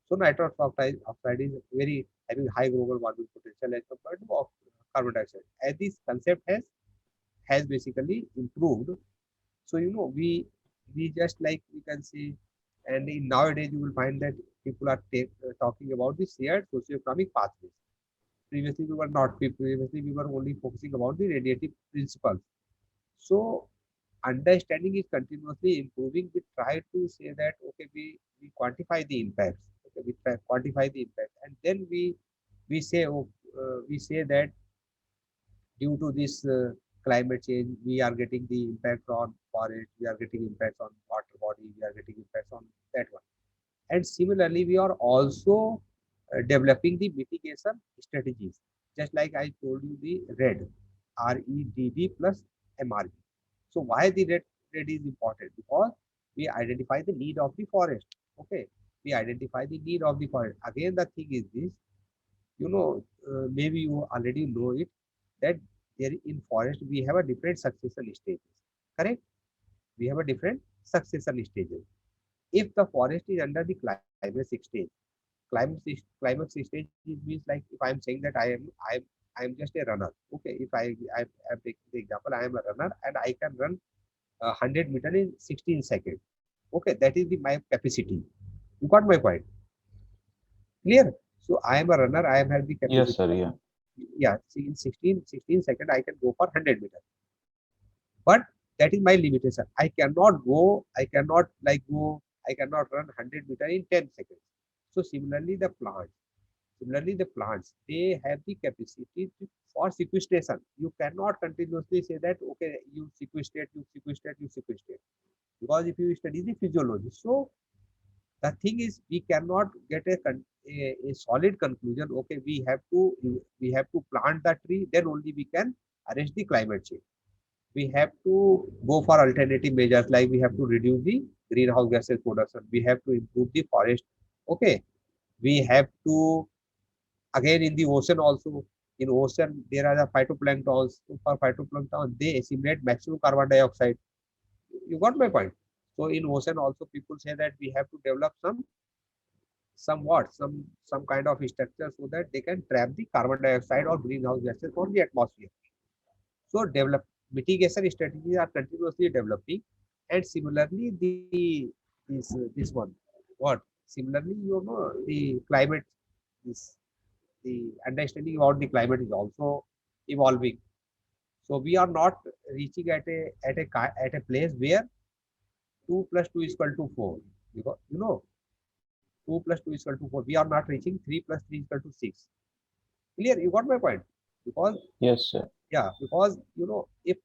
So nitrous oxide is very having high global warming potential as compared to carbon dioxide. As this concept has basically improved. So we just like we can see, and in nowadays you will find that people are talking about the shared socioeconomic pathways. Previously we were not. Previously we were only focusing about the radiative principles. So understanding is continuously improving. We try to say that okay, we quantify the impacts. Okay, we quantify the impact, and then we say we say that due to this climate change, we are getting the impact on forest, we are getting impacts on water body, we are getting impacts on that one. And similarly, we are also developing the mitigation strategies. Just like I told you, the RED, REDD plus MRV. So why the red is important? Because we identify the need of the forest. Okay, we identify the need of the forest. Again, the thing is this, maybe you already know it, that there in forest we have a different succession stages. Correct? We have a different succession stages. If the forest is under the climax stage, climax stage means like if I am saying that I am just a runner. Okay, if I take the example, I am a runner and I can run 100 meter in 16 seconds. Okay, that is my capacity. You got my point? Clear? So I am a runner. I am have the yes, capacity. sir, yeah, Yeah, see, in 16 seconds I can go for 100 meters, but that is my limitation. I cannot run 100 meter in 10 seconds. So similarly the plants, they have the capacity for sequestration. You cannot continuously say that okay, you sequestrate, because if you study the physiology, so the thing is we cannot get a solid conclusion. Okay, we have to plant the tree, then only we can arrest the climate change. We have to go for alternative measures, like we have to reduce the greenhouse gases production, we have to improve the forest. Okay, we have to, again, in the ocean also, in ocean there are the phytoplanktons. So for phytoplankton, they assimilate maximum carbon dioxide. You got my point? So in ocean also people say that we have to develop some kind of structure so that they can trap the carbon dioxide or greenhouse gases from the atmosphere. So develop mitigation strategies are continuously developing, and similarly this one, what Similarly, you know, the climate is the understanding about the climate is also evolving. So we are not reaching at a place where 2 plus 2 is equal to 4, because you know 2 plus 2 is equal to 4. We are not reaching 3 plus 3 is equal to 6. Clear? You got my point? Because Yes, sir. yeah, because you know, if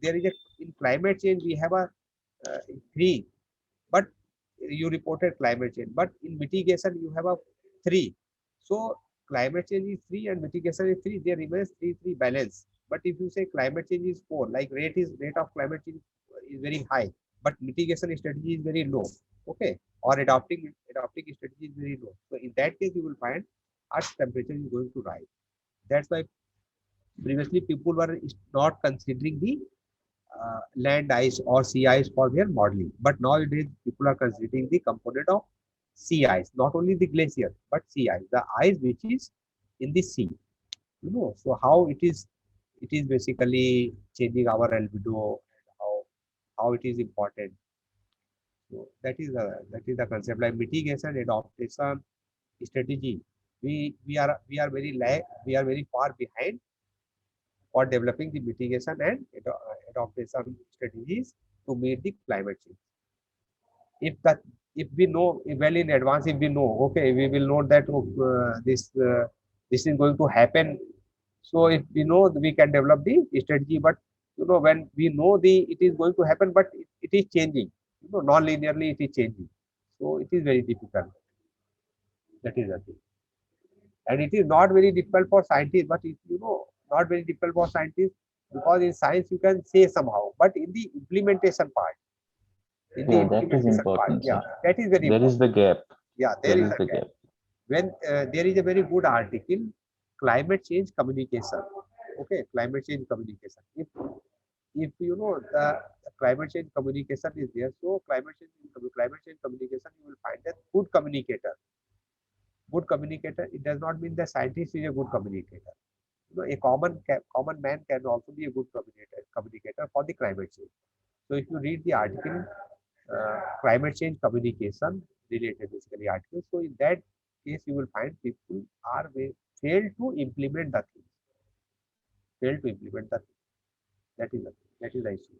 there is a in climate change we have a 3, but you reported climate change, but in mitigation you have a 3. So climate change is 3 and mitigation is 3. There remains 3 balance. But if you say climate change is 4, like rate of climate change is very high, but mitigation strategy is very low. Okay, or adopting strategy is very low. So in that case, you will find Earth's temperature is going to rise. That's why previously people were not considering the land ice or sea ice for their modeling, but nowadays people are considering the component of sea ice, not only the glacier but sea ice, the ice which is in the sea. You know, so how it is basically changing our albedo, and how it is important. So that is the concept, like mitigation, adaptation, strategy. We are very far behind for developing the mitigation and adaptation strategies to meet the climate change. If that, if we know well in advance, if we know, okay, we will know that this is going to happen. So if we know, we can develop the strategy. But you know, when we know it is going to happen, but it is changing. You know, non-linearly it is changing. So it is very difficult. That is the thing. And it is not very difficult for scientists, but it, you know, not very difficult for scientists, because in science you can say somehow, but in the implementation part, Yeah, that is important, yeah, sir. that is very There important. is the gap. Yeah, There there is is a the gap. gap. When there is a very good article, climate change communication. Okay, climate change communication. If you know the climate change communication is there, so climate change communication, you will find that good communicator. Good communicator. It does not mean the scientist is a good communicator. You know, a common man can also be a good communicator for the climate change. So if you read the article, climate change communication related basically article, so in that case you will find people are failed to implement the things, failed to implement the things. That is the issue.